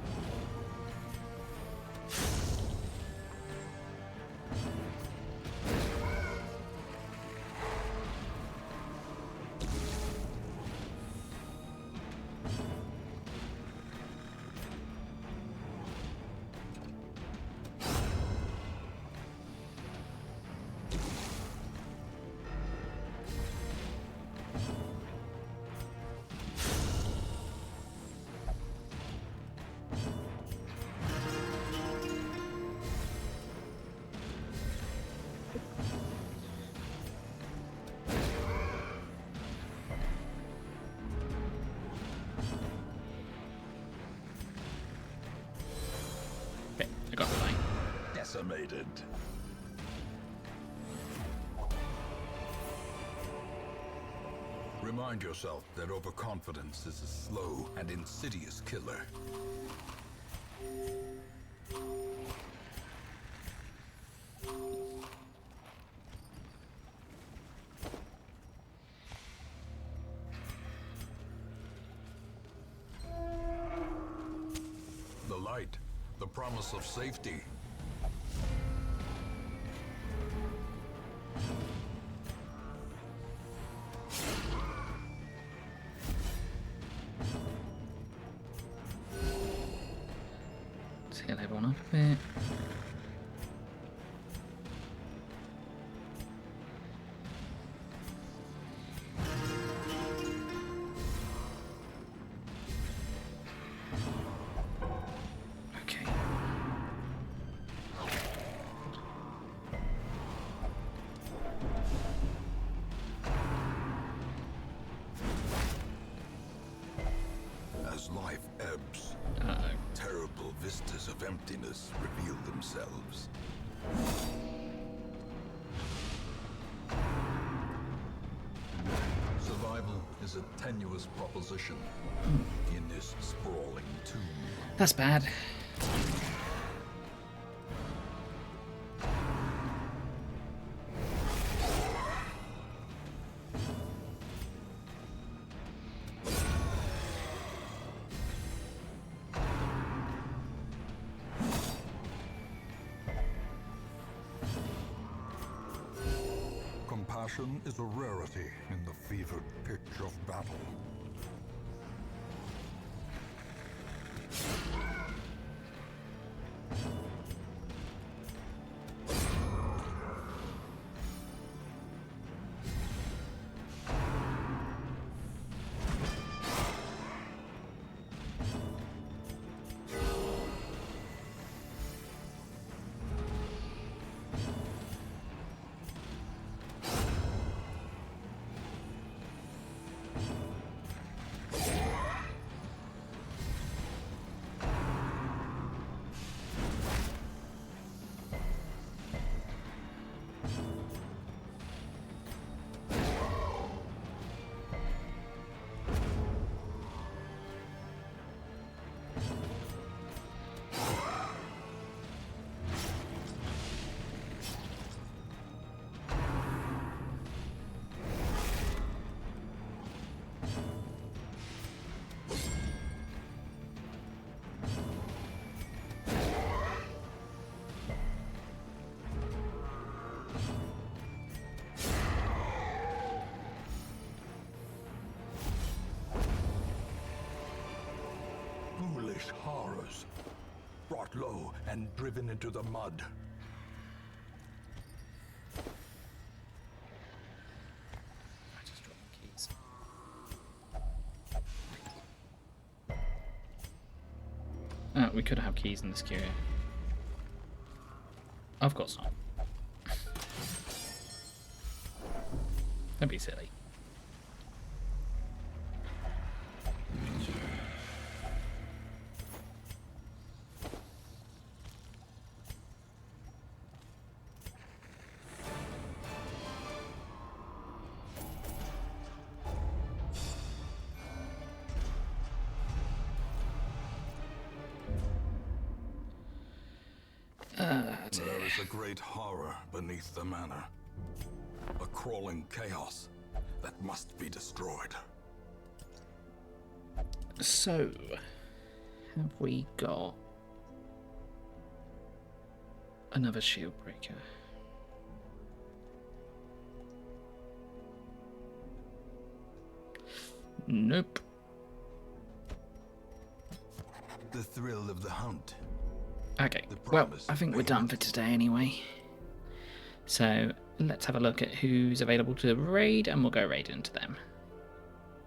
Okay, I got the line. Decimated. Remind yourself that overconfidence is a slow and insidious killer. The light, the promise of safety. Let's heal everyone up a bit. Okay. As life ebbs, Uh-oh. terrible vistas of emptiness reveal themselves. Survival is a tenuous proposition in this sprawling tomb. That's bad. Compassion is a rarity in the fevered pitch of battle. Foolish horrors, brought low and driven into the mud. I just dropped the keys. We could have keys in this queue. I've got some. Don't be silly. There's a great horror beneath the manor. A crawling chaos that must be destroyed. So, have we got another shield breaker? Nope. The thrill of the hunt. Okay, well, I think we're done for today anyway. So, let's have a look at who's available to raid, and we'll go raid into them.